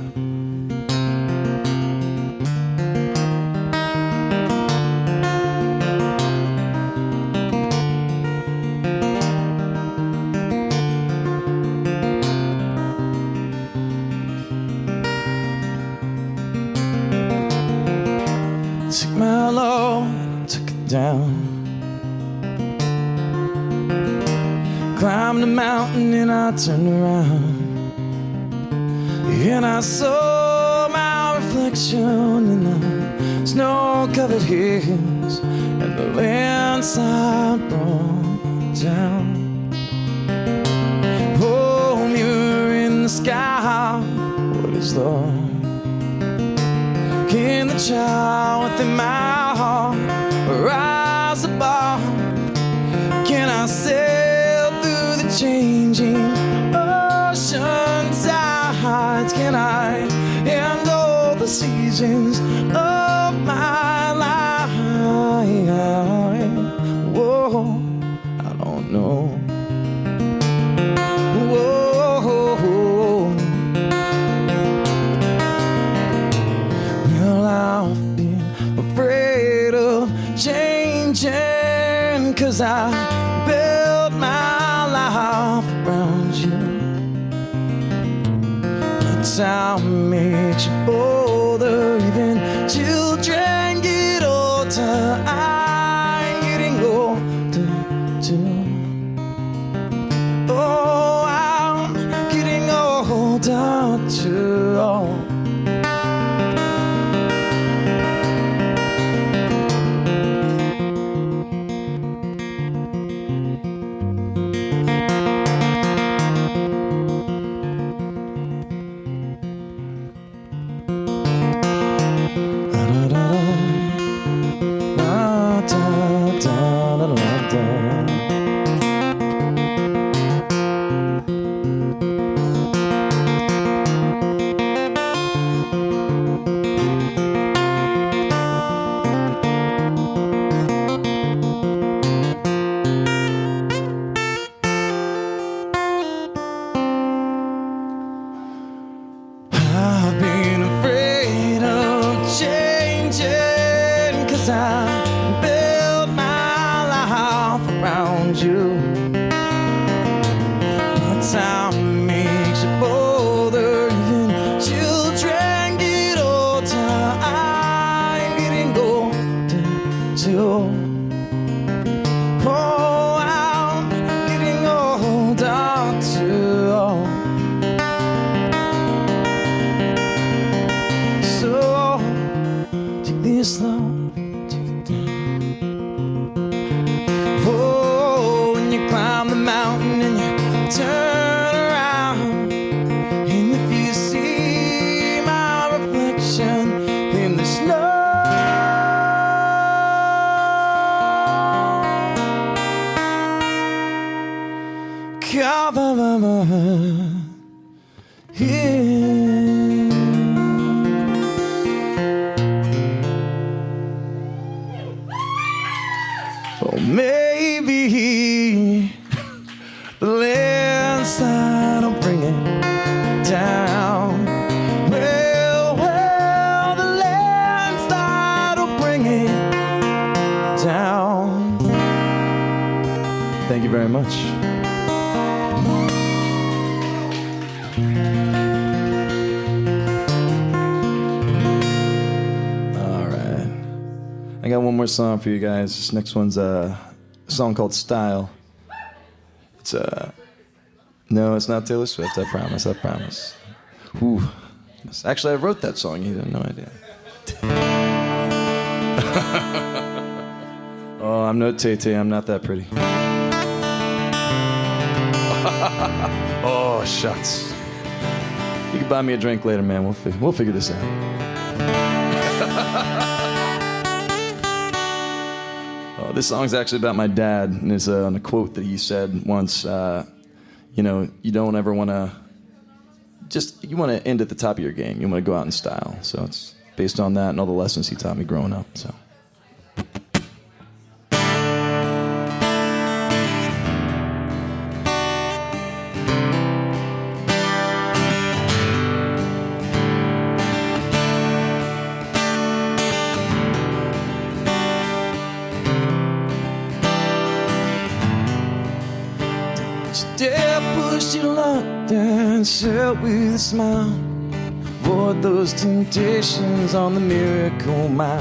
Took my Lord, took it down. Climbed a mountain and I turned around, and I saw my reflection in the snow-covered hills, and the landslide brought down. Oh, mirror in the sky, what is love? Can the child within my heart rise above? Can I sail through the changing ocean tides? Can I handle the seasons of my life? Whoa, I don't know. Whoa, well, I've been afraid of changing, 'cause I built my life around you. But time makes you bolder, even children get older. I'm getting older too. Oh, I'm getting older too. I've been afraid of changing, 'cause I built my life around you. But time makes you bolder, even children get older. I'm getting older too. Oh, I'm getting older too. So take this love, take it down. Oh, when you climb the mountain and you turn around, and if you see my reflection in the snow, cover my head. Or maybe the landslide will bring it down. Well, the landslide will bring it down. Thank you. you very much. All right. I got one more song for you guys. This next one's a song called Style. It's no, it's not Taylor Swift, I promise, I promise. Whew. Actually, I wrote that song, you have no idea. Oh, I'm no Tay-Tay, I'm not that pretty. Oh, shucks. You can buy me a drink later, man. We'll figure this out. Oh, this song's actually about my dad, and it's on a quote that he said once. You know, you don't ever want to you want to end at the top of your game. You want to go out in style. So it's based on that and all the lessons he taught me growing up. So. Dare push your luck down, share with a smile. Avoid those temptations on the miracle mile.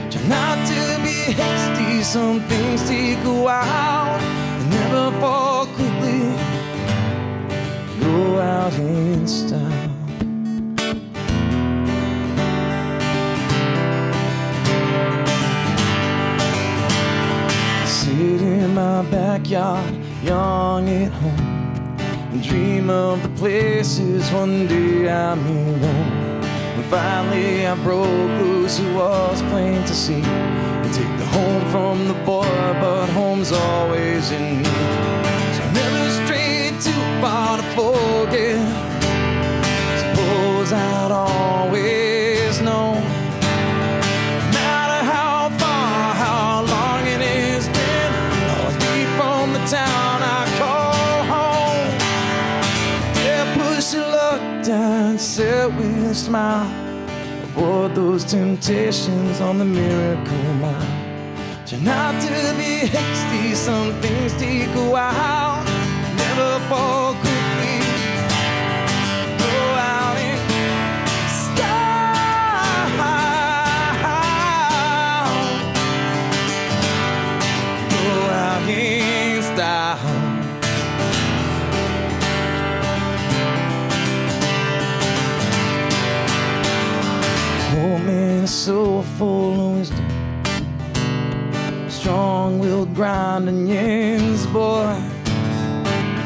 Try not to be hasty, some things take a while. And never fall quickly, go out in style. Sit in my backyard, young at home, and dream of the places one day I may roam. And finally I broke loose, it was plain to see. And take the home from the boy, but home's always in me. So never stray too far to forget. Suppose I'd always know. No matter how far, how long it has been, I'll be from the town I call home. Dare push your luck down, say with a smile. Avoid those temptations on the miracle mile. Try not to be hasty, some things take a while. Never fall quickly, go out in style. Go out in style. Oh man, is so full of wisdom, strong-willed grinding yins, boy.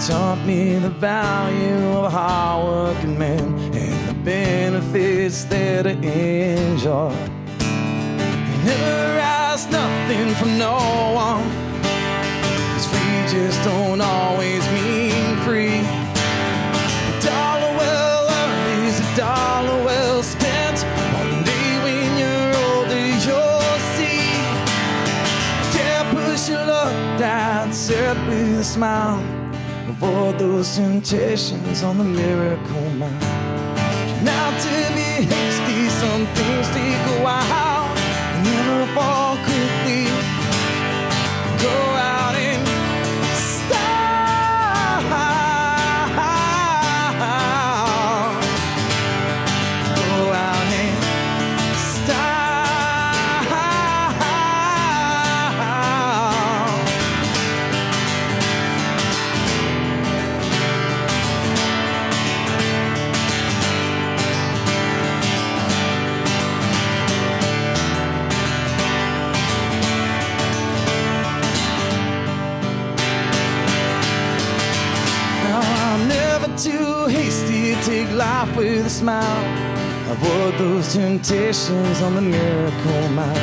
Taught me the value of a hard-working man and the benefits that I enjoy. He never asked nothing from no one, 'cause free just don't always mean free. A dollar well earned is a dollar well spent. One day when you're older, you'll see. Dare push your luck down, set with a smile. Avoid those temptations on the miracle mile. Try not to be hasty, some things take a while. Never fall quickly, go out in style. Go out in style. Now I'm never too hasty, take life with a smile. Avoid those temptations on the miracle mile.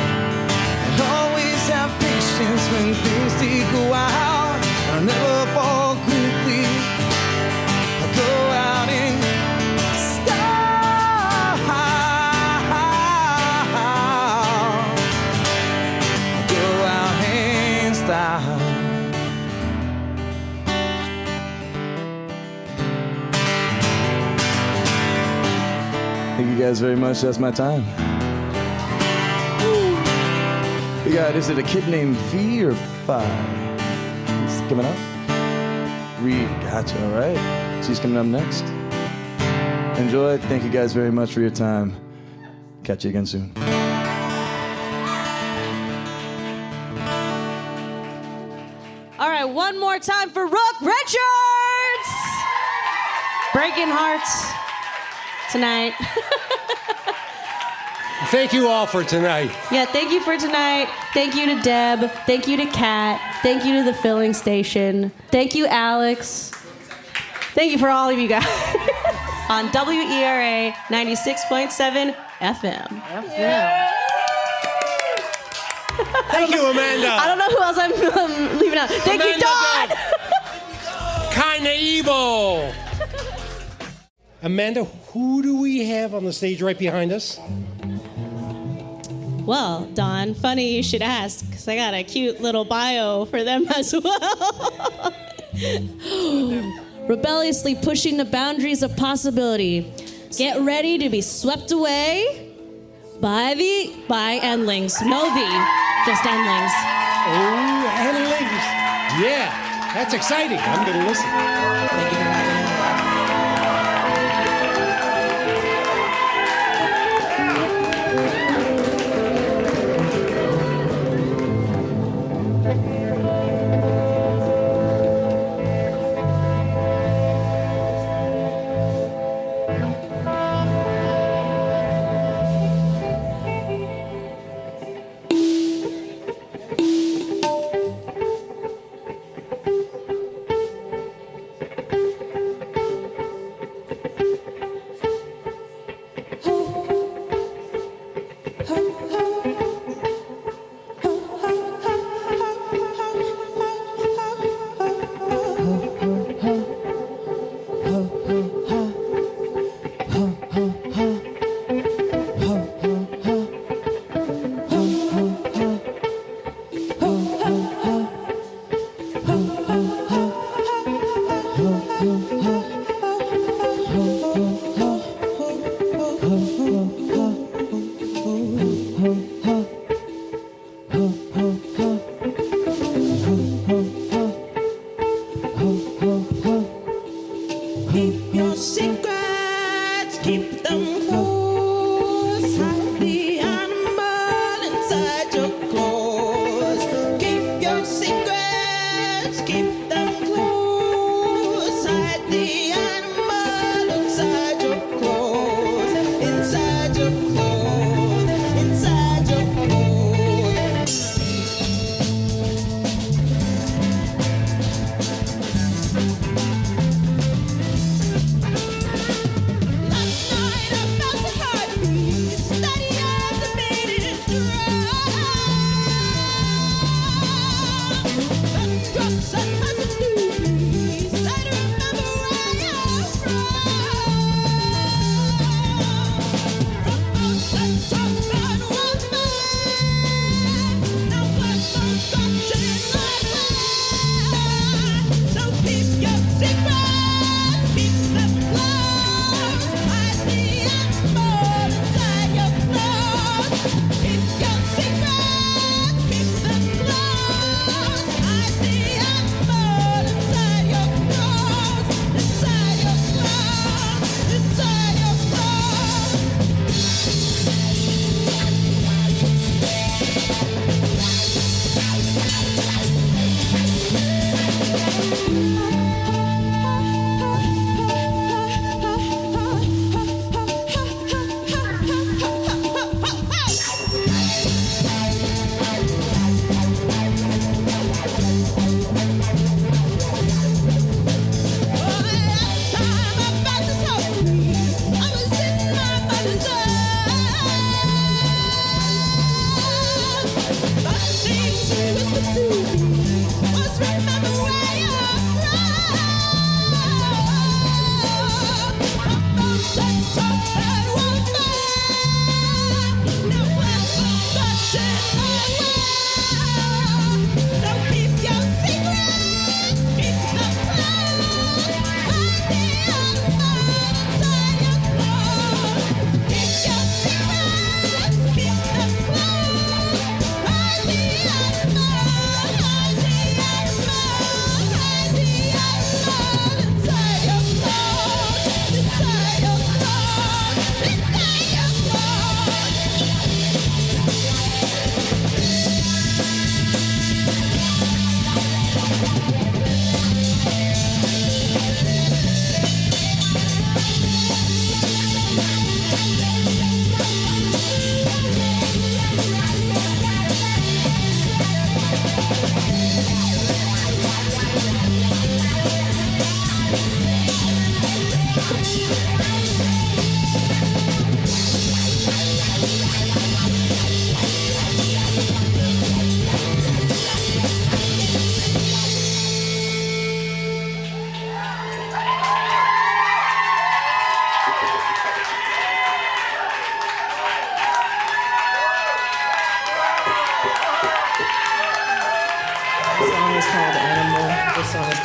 And always have patience when things take a while. I'll never fall quickly, I'll go out in style. I'll go out in style. Thank you guys very much. That's my time. We got, is it a kid named V or 5? It's the coming up? Reed, gotcha, all right. She's coming up next. Enjoy. Thank you guys very much for your time. Catch you again soon. All right, one more time for Rook Richards! Breaking hearts tonight. Thank you all for tonight. Yeah, thank you for tonight. Thank you to Deb. Thank you to Kat. Thank you to the filling station. Thank you, Alex. Thank you for all of you guys. On WERA 96.7 FM. Yeah. Thank you, Amanda. I don't know who else I'm leaving out. Thank you, Dawn. Kinda evil. Amanda, who do we have on the stage right behind us? Well, Dawn, funny you should ask, because I got a cute little bio for them as well. Rebelliously pushing the boundaries of possibility. Get ready to be swept away by Endlings. No just Endlings. Oh, Endlings. Yeah, that's exciting. I'm going to listen. Thank you for having me.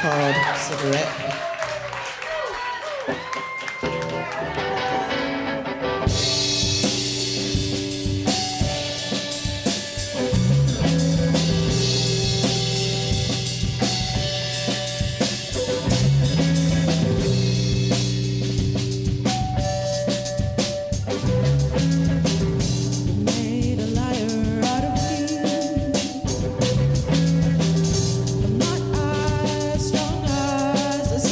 called Cigarette. Made a liar out of me. Not eyes, strong eyes,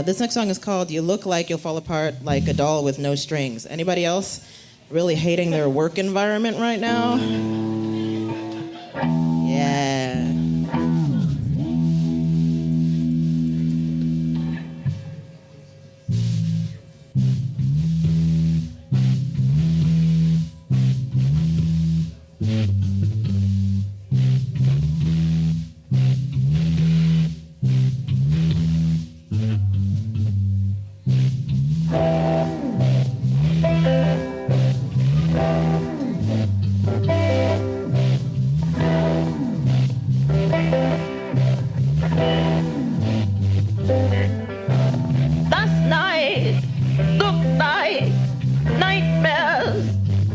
This next song is called You Look Like You'll Fall Apart Like a Doll with No Strings. Anybody else really hating their work environment right now? Yeah. Last night looked like nightmares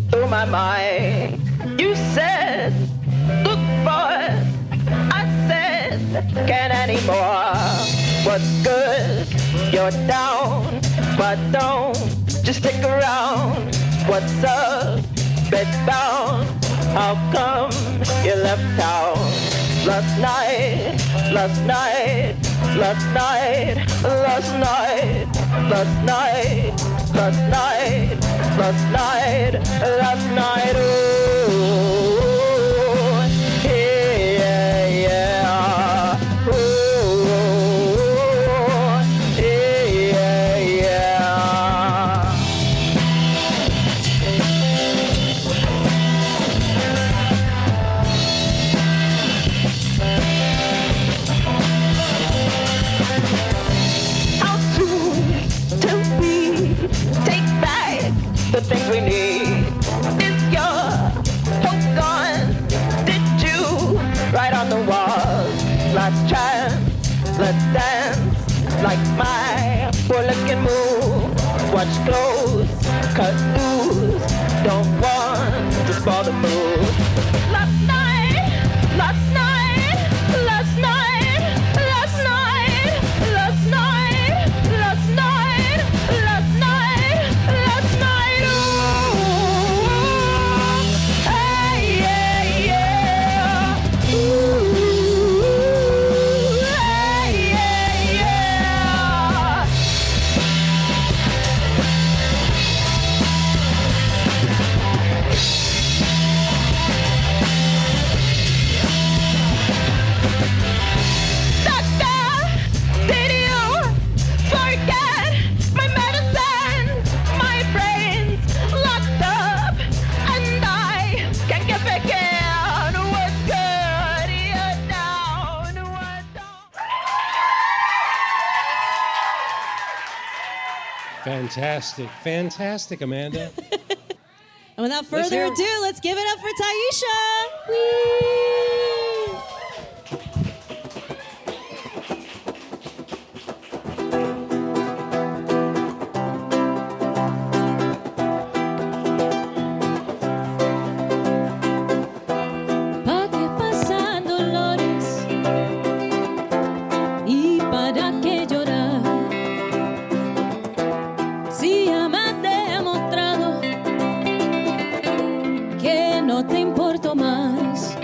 through my mind. You said, look boy. I said, can't anymore. What's good? You're down, but don't just stick around. What's up? Bedbound. How come you left town? Last night, last night, last night, last night, last night, last night, last night, last night, oh, yeah, yeah, oh, yeah, yeah. How soon till we take back the things we need? Is your hope gone? Did you write on the walls? Last chance, let's dance like my bullets can move. Watch close, cut loose. Don't want to spoil the mood. Last night, last night, last night, last night, last night, last night, last night, last night, ooh, hey, yeah, yeah, ooh, hey, yeah, yeah. Doctor, did you forget my medicine? My brain's locked up, and I can't get back in. What's good? You're down. What don't? Fantastic, fantastic, Amanda. And without Let's further hear- ado, let's give it up for Taisha. ¿Pa' qué pasan dolores? ¿Y para qué llorar? Si ya me has demostrado que no te importo más,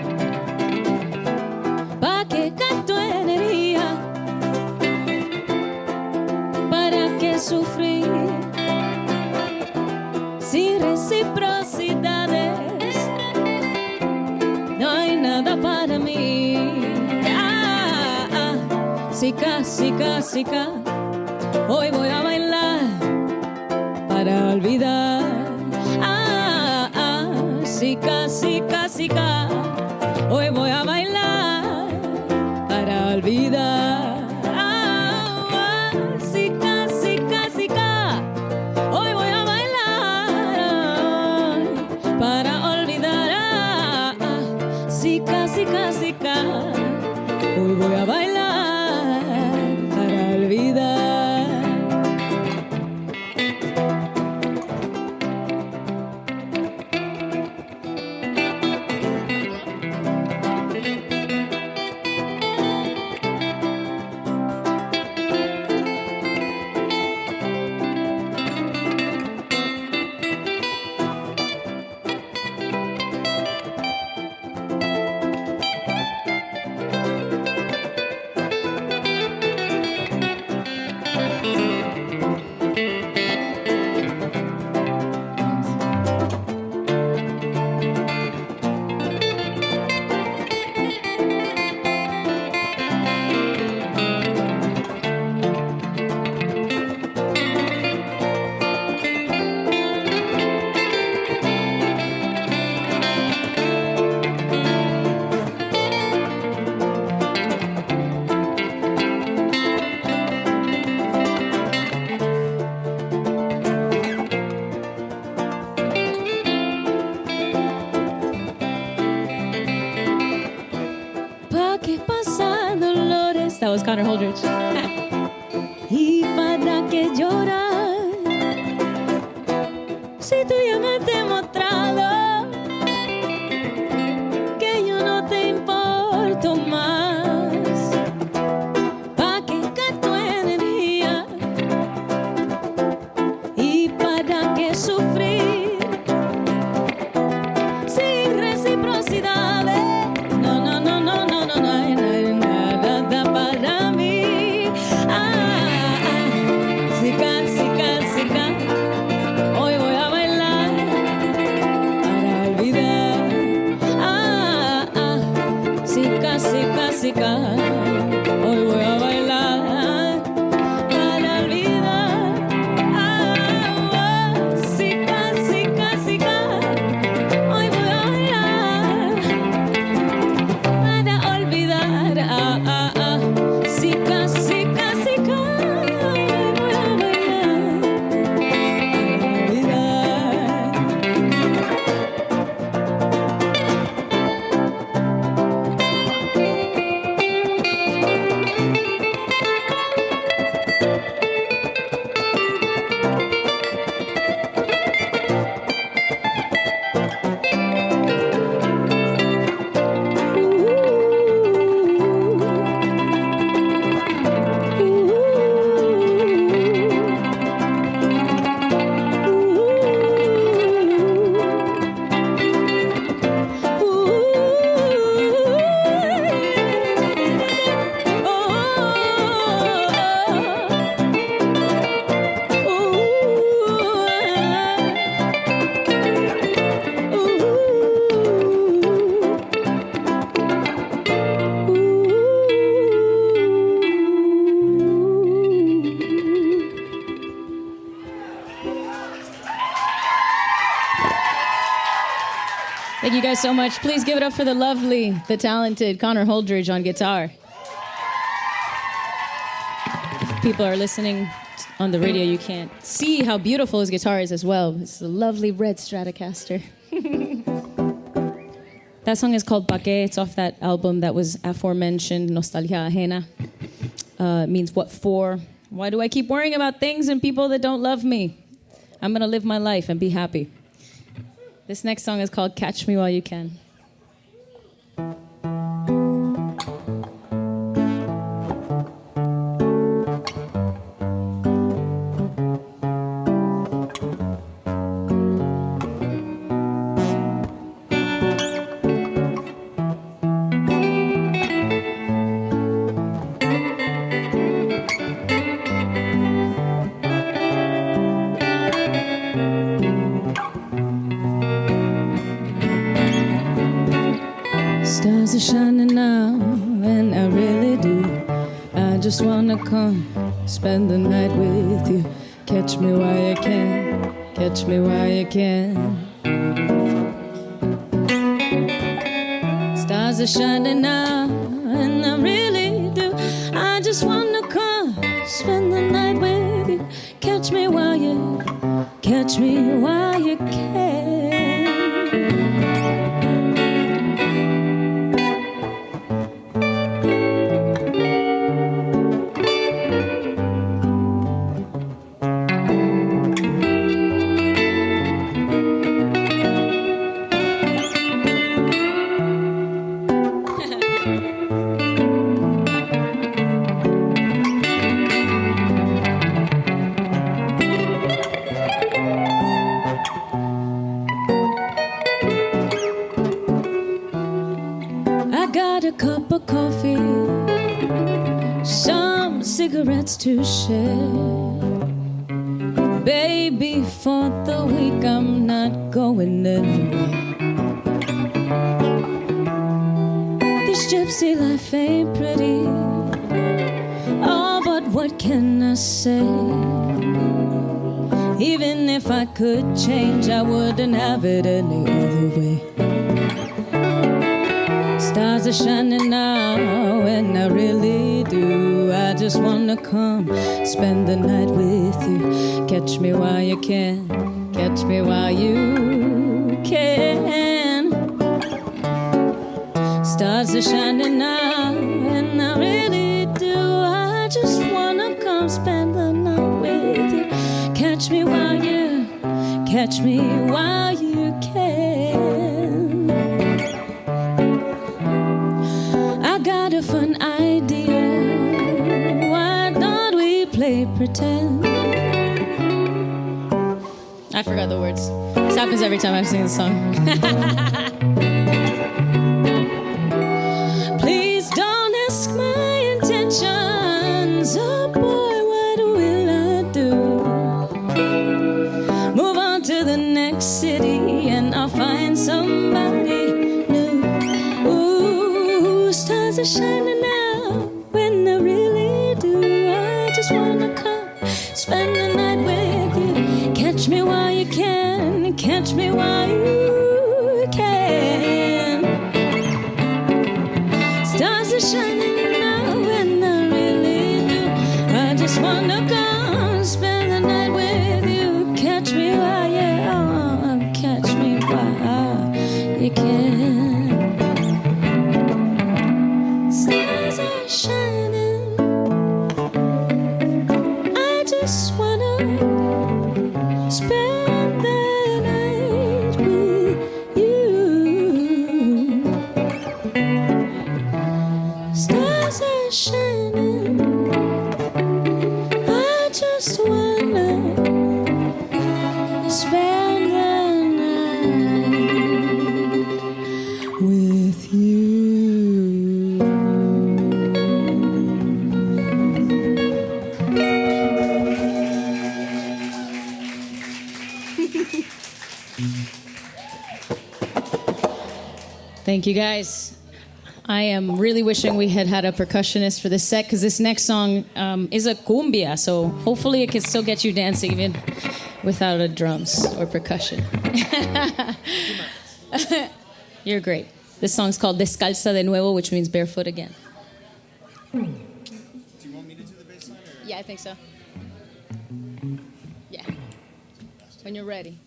¿pa' qué gasto energía? ¿Para qué sufrir? Sin reciprocidades no hay nada para mí. Sica, sica, sica, hoy voy a bailar para olvidar. Sica, sica, sica, hoy voy a bailar para olvidar. Sica, sica, sica, hoy voy a bailar para olvidar. Sica, sica, sica, hoy voy a bailar para olvidar. goes, Connor Holdridge. Y para qué llorar si tú ya me has demostrado que yo no te importo más. ¿Pa' qué gasto energía? ¿Y para qué sufrir sin reciprocidades? No, no, no, no, no, no, no hay nada para mí. Sica, sica, sica. Hoy voy a bailar para olvidar. Sica, sica, sica. Hoy voy a bailar para olvidar. Sica, sica, sica. Hoy voy a bailar para olvidar. Sica, sica, sica. Hoy voy a bailar para olvidar. Thank you guys so much. Please give it up for the lovely, the talented Connor Holdridge on guitar. If people are listening on the radio, you can't see how beautiful his guitar is as well. It's a lovely red Stratocaster. That song is called Pa Que. It's off that album that was aforementioned, Nostalgia Ajena. It means what for? Why do I keep worrying about things and people that don't love me? I'm gonna live my life and be happy. This next song is called Catch Me While You Can. Stars are shining now, and I really do. I just wanna come, spend the night with you. Catch me while you can, catch me while you can. Stars are shining now, and I really do. I just wanna come, spend the night with you. Catch me while you can. A cup of coffee, some cigarettes to share. Baby, for the week I'm not going anywhere. This gypsy life ain't pretty. Oh, but what can I say? Even if I could change, I wouldn't have it any other way. Stars are shining now, and I really do. I just wanna come, spend the night with you. Catch me while you can, catch me while you can. Stars are shining now, and I really do. catch me while you can. I got a fun idea. Why don't we play pretend? I forgot the words. This happens every time I sing the song. Please don't ask my intentions. Oh boy, what will I do? Move on to the next city and I'll find somebody new. Ooh, stars are shining now when I really do. I just wanna come spend the night with you. Catch me while you can, catch me while you can. Stars are shining now and I really do. I just wanna come spend the night with you. Catch me while you, catch me while you can. Stars are shining. I just wanna spend the night with you. Stars are shining. I just wanna spend the night with you. Thank you, guys. I am really wishing we had a percussionist for this set because this next song is a cumbia, so hopefully it can still get you dancing even without a drums or percussion. You're great. This song's called Descalza de Nuevo, which means barefoot again. Do you want me to do the bass line? Or? Yeah, I think so. Yeah. When you're ready.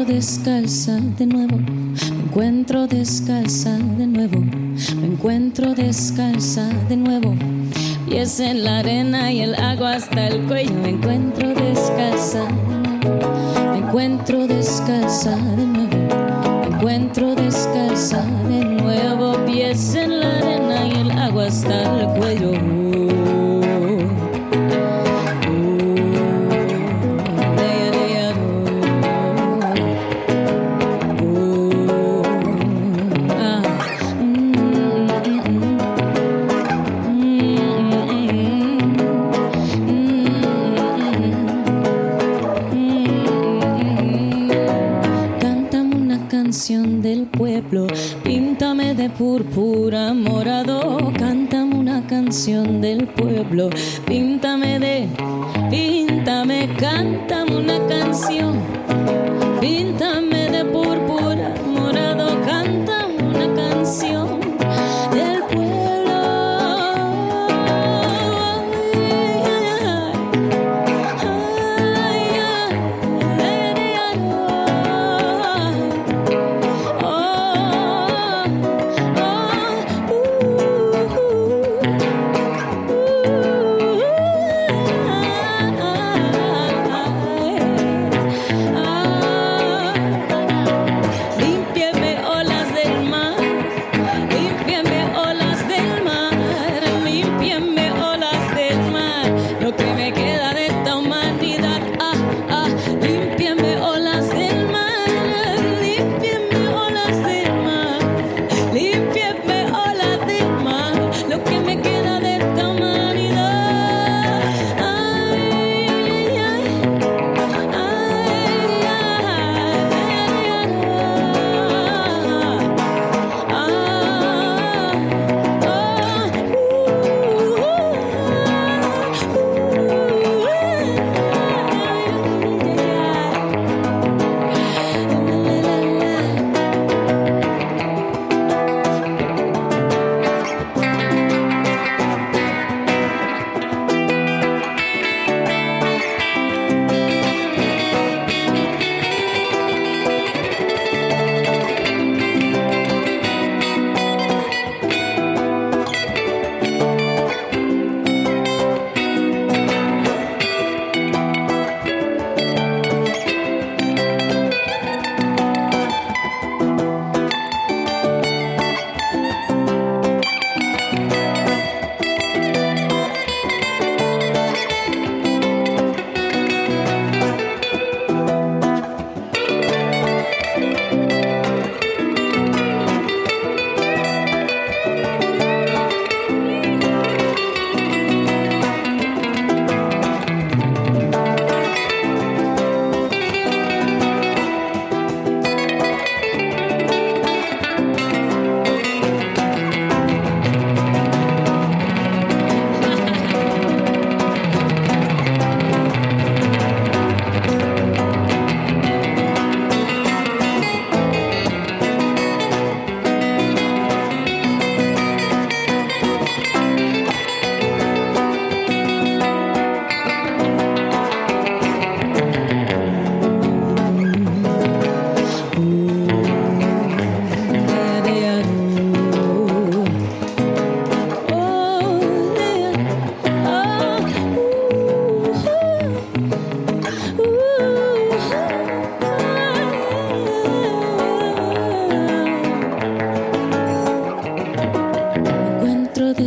Descalza de nuevo, me encuentro descalza de nuevo, me encuentro descalza de nuevo, pies en la arena y el agua hasta el cuello, me encuentro descalza de nuevo, me encuentro descalza de nuevo, me encuentro descalza de nuevo, pies en la arena y el agua hasta el cuello. Del pueblo, píntame de púrpura morado, cántame una canción del pueblo, píntame, cántame una canción, píntame de púrpura morado, cántame una canción del pueblo.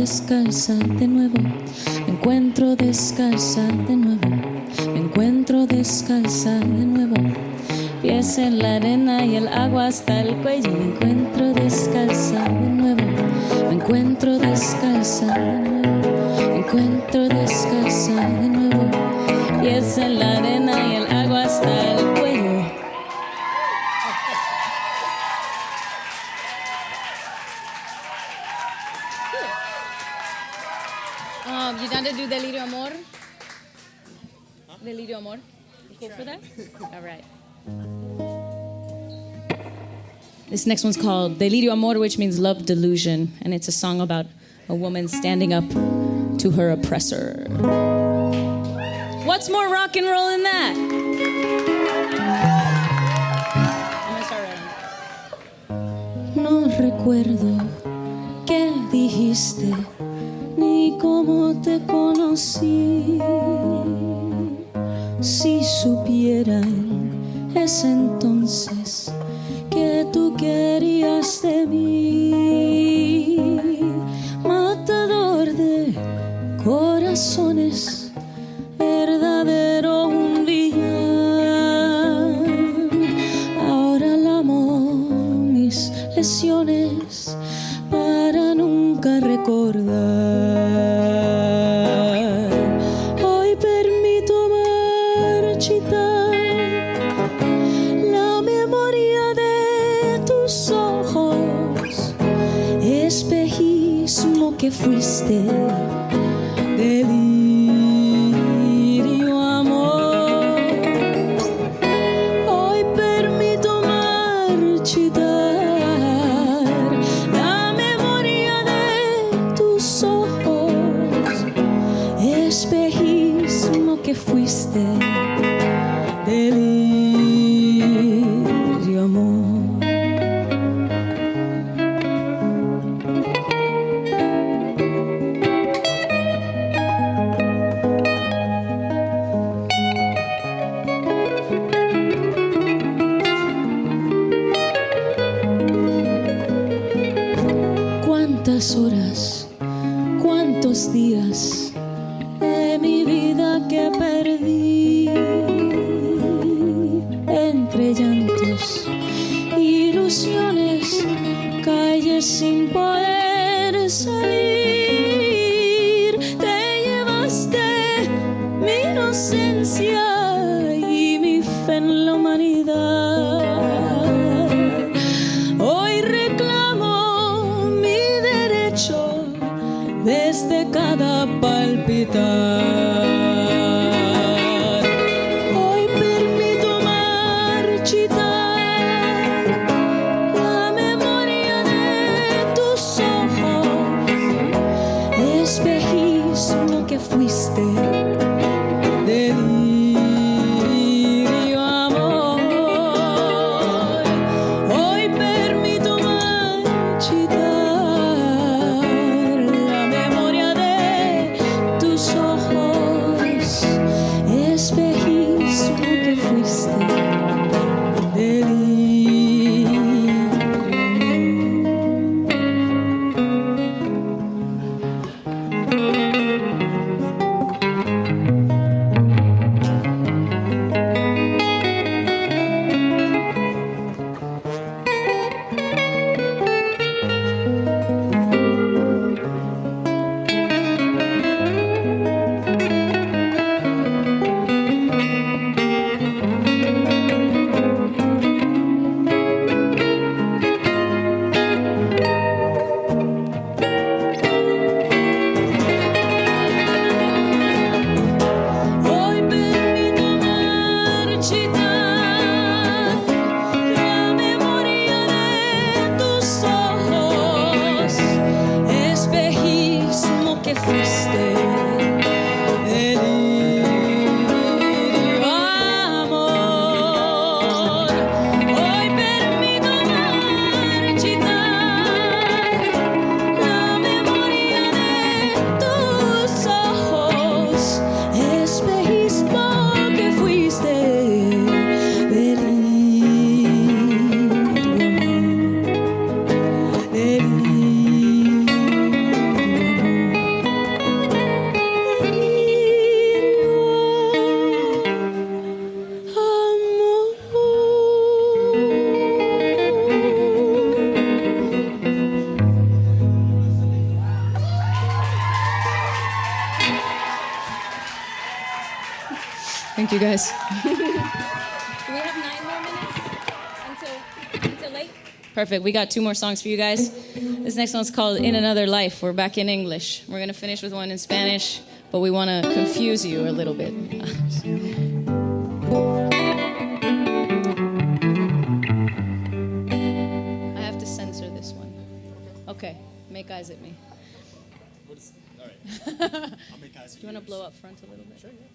descalza de nuevo, me encuentro descalza de nuevo, me encuentro descalza de nuevo. Pies en la arena y el agua hasta el cuello, me encuentro descalza de nuevo, me encuentro descalza de nuevo, me encuentro descalza de nuevo. Pies en la arena y el agua hasta el cuello. You down to do Delirio Amor? Delirio Amor? You cool for that? All right. This next one's called Delirio Amor, which means love delusion, and it's a song about a woman standing up to her oppressor. What's more rock and roll than that? I'm gonna start writing. No recuerdo qué dijiste ni cómo te conocí. Si supiera en ese entonces que tú querías de mí, matador de corazones, verdadero un villano. Ahora lamo mis lesiones para nunca recordar. Hoy permito marchitar la memoria de tus ojos, espejismo que fuiste, delirio amor. Hoy permito marchitar la memoria de tus ojos, espejismo que fuiste, delirio amor. ¿Cuántas horas, cuántos días de mi vida que perdí entre llantos, ilusiones, calles sin poder salir? Te llevaste mi inocencia y mi fe en la humanidad. Hoy reclamo mi derecho desde cada palpitar. Hoy permito marchitar la memoria de tus ojos, espejismo que fuiste, delirio amor. Hoy permito marchitar la memoria de tus ojos, espejismo que fuiste, delirio Hoy permito marchitar la memoria de tus ojos, espejismo que fuiste, delirio amor. Hoy permito marchitar la memoria de tus ojos, espejismo que fuiste, delirio amor, delirio amor. Thank you, guys. Do we have 9 more minutes until late? Perfect. We got 2 more songs for you guys. This next one's called In Another Life. We're back in English. We're going to finish with one in Spanish, but we want to confuse you a little bit. I have to censor this one. Okay. Make eyes at me. All right. I'll make eyes at Do you want to blow up front a little bit? Sure, yeah.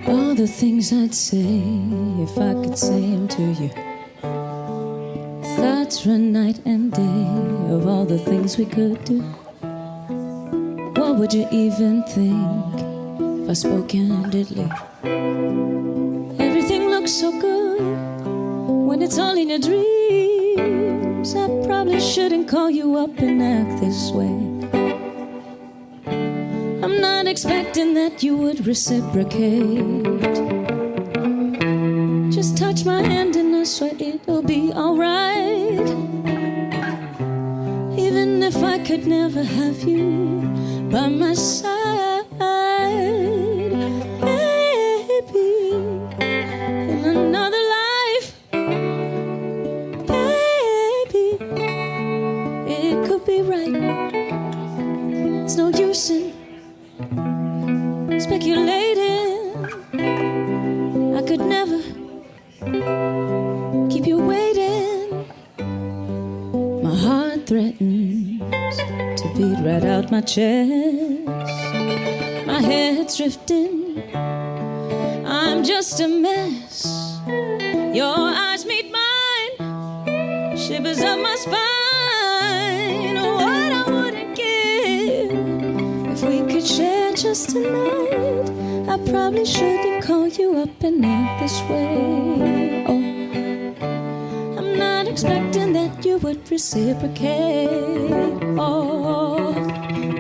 All the things I'd say if I could say them to you. Thoughts run night and day of all the things we could do. What would you even think if I spoke candidly? Everything looks so good when it's all in your dreams. I probably shouldn't call you up and act this way. I'm not expecting that you would reciprocate. Just touch my hand and I swear it'll be alright. Even if I could never have you by my side, baby, in another life, baby, it could be right. It's no use in speculating. I could never keep you waiting. My heart threatens to beat right out my chest. My head's drifting, I'm just a mess. Your eyes meet mine, shivers up my spine. What I wouldn't give if we could share just a night. I probably shouldn't call you up and act this way. Oh, I'm not expecting that you would reciprocate. Oh,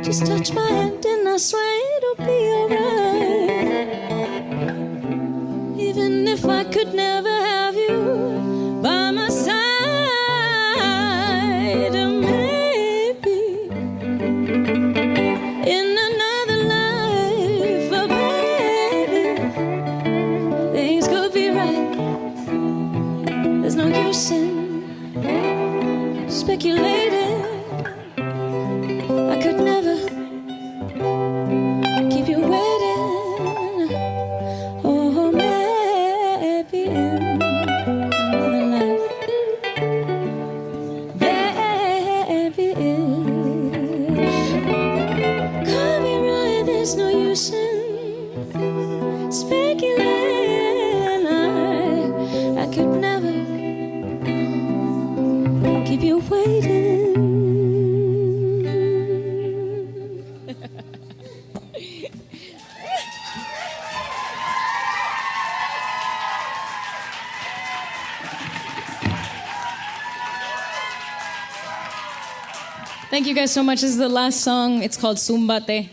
just touch my hand and I swear it'll be alright. Even if I could never have you by my side, maybe in another life, oh baby, things could be right. There's no use in speculating. I could never keep you waiting. Oh, maybe in another life, baby, could be right. There's no use in speculating. I could never keep you waiting. Thank you guys so much. This is the last song. It's called Zumbate.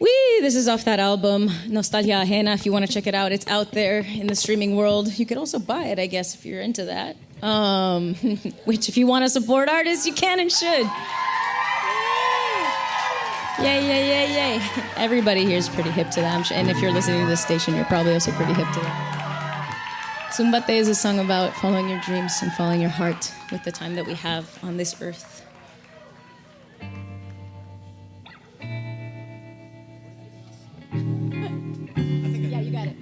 Wee! This is off that album, Nostalgia Ajena. If you want to check it out, it's out there in the streaming world. You could also buy it, I guess, if you're into that. Which, if you want to support artists, you can and should. Yay, yay, yay, yay. Everybody here is pretty hip to that. And if you're listening to this station, you're probably also pretty hip to that. Zumbate is a song about following your dreams and following your heart with the time that we have on this earth. Yeah, you got it.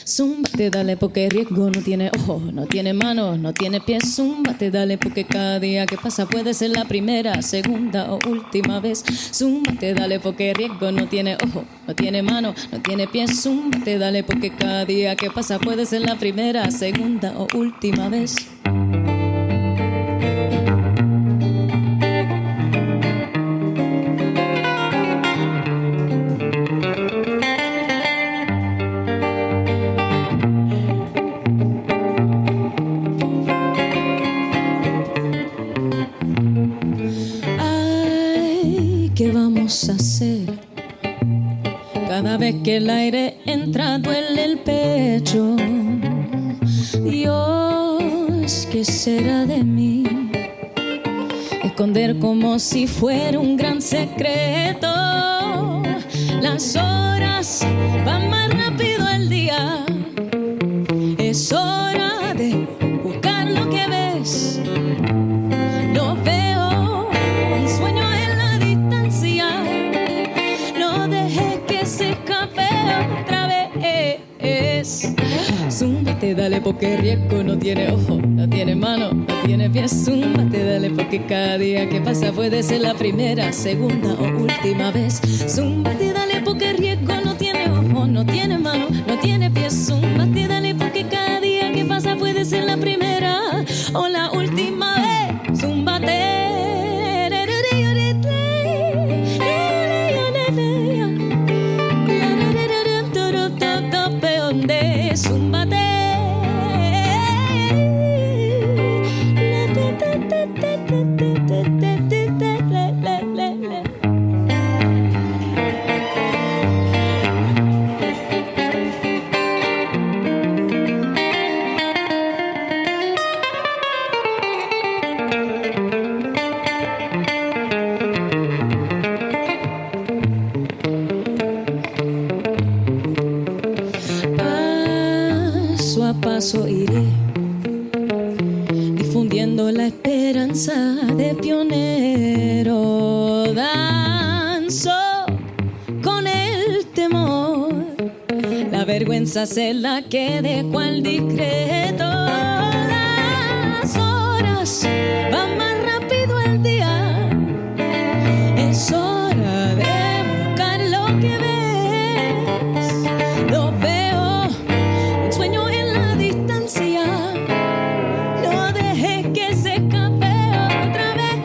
Zúmbate, dale, porque riesgo no tiene ojo, no tiene mano, no tiene pies. Zúmbate, dale, porque cada día que pasa puede ser la primera, segunda o última vez. Zúmbate, dale, porque riesgo no tiene ojo, no tiene mano, no tiene pies. Zúmbate, dale, porque cada día que pasa puede ser la primera, segunda o última vez. ser. Cada vez que el aire entra duele el pecho. Dios, ¿qué será de mí? Esconder como si fuera un gran secreto. Las horas van más rápido el día. Es hora de buscar lo que ves. Lo veo, un sueño en la distancia. No dejes que se escape otra vez. Zúmbate, dale, porque riesgo no tiene ojo, no tiene mano, no tiene pies. Zúmbate, dale, porque cada día que pasa puede ser la primera, segunda o última vez. Zúmbate, dale, porque riesgo no tiene ojo, no tiene mano, no tiene pies. Zúmbate, dale, porque cada día que pasa puede ser la primera o la última vez. Zúmbate. Zúmbate. Paso a paso iré difundiendo la esperanza de pionero. Danzo con el temor, la vergüenza se la quede cual discreto. Las horas van más rápido el día. Es hora de buscar lo que ves. Lo veo, un sueño en la distancia. No dejes que se escape otra vez.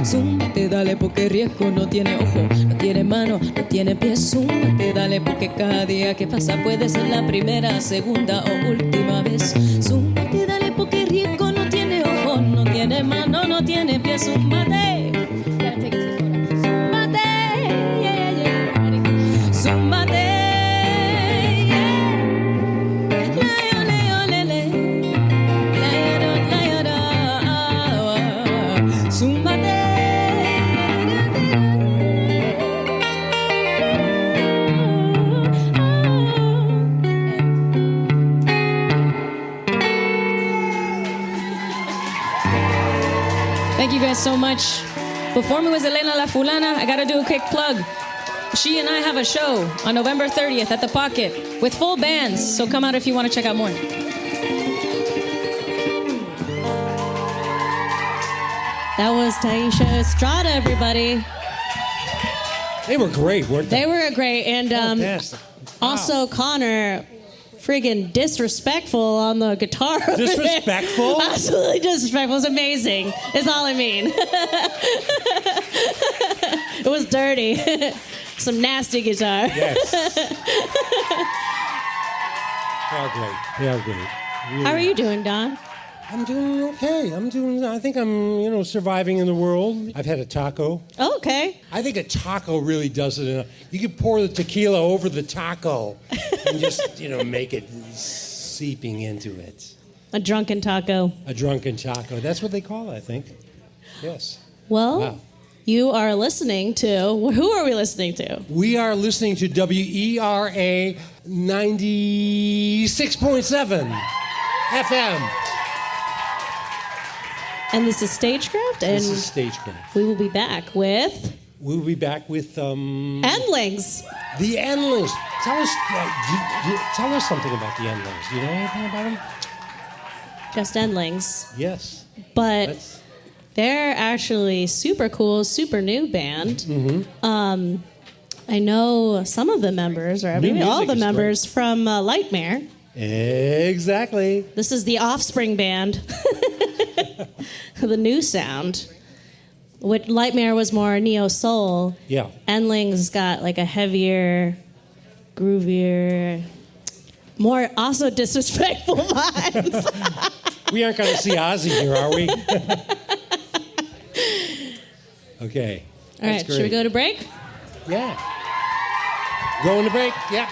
Zúmbate, dale, porque riesgo no tiene ojo, no tiene mano, no tiene pies. Zúmbate, dale, porque cada día que pasa puede ser la primera, segunda o última vez. Zúmbate, dale, porque riesgo no tiene ojo, no tiene mano, no tiene pies. Zúmbate. Zúmbate, yeah, yeah. Zúmbate, yeah. Leo, leo, lele. Leo, leo, leo. Zúmbate. Thank you guys so much. Before me was Elena La Fulana. I gotta do a quick plug. She and I have a show on November 30th at the Pocket with full bands, so come out if you want to check out more. That was Taisha Estrada, everybody. They were great, weren't they? They were great. And Fantastic. also Connor, friggin' disrespectful on the guitar. Disrespectful? Absolutely disrespectful. It was amazing. Is all I mean. It was dirty. Some nasty guitar. Yes. They are great. They are great. Really. How are you doing, Don? I'm doing okay. I think I'm, surviving in the world. I've had a taco. Oh, okay. I think a taco really does it. You can pour the tequila over the taco and just, make it seeping into it. A drunken taco. A drunken taco. That's what they call it, I think. Yes. Well, Wow. you are listening to... Who are we listening to? We are listening to WERA 96.7 FM. And this is StageCraft, and This is StageCraft. we will be back with... We'll be back with Endlings. the Endlings. Tell us something about the Endlings. Do you know anything about them? Just Endlings. Yes. But Let's- they're actually super cool, super new band. Mm-hmm. I know some of the members, or maybe all music the is members from Lightmare. Exactly. This is the Offspring band. The new sound. Which Lightmare was more neo soul. Yeah. Endlings got like a heavier, groovier, more also disrespectful vibes. We aren't going to see Ozzy here, are we? Okay. All right, should we go to break? Yeah. Going to break? Yeah.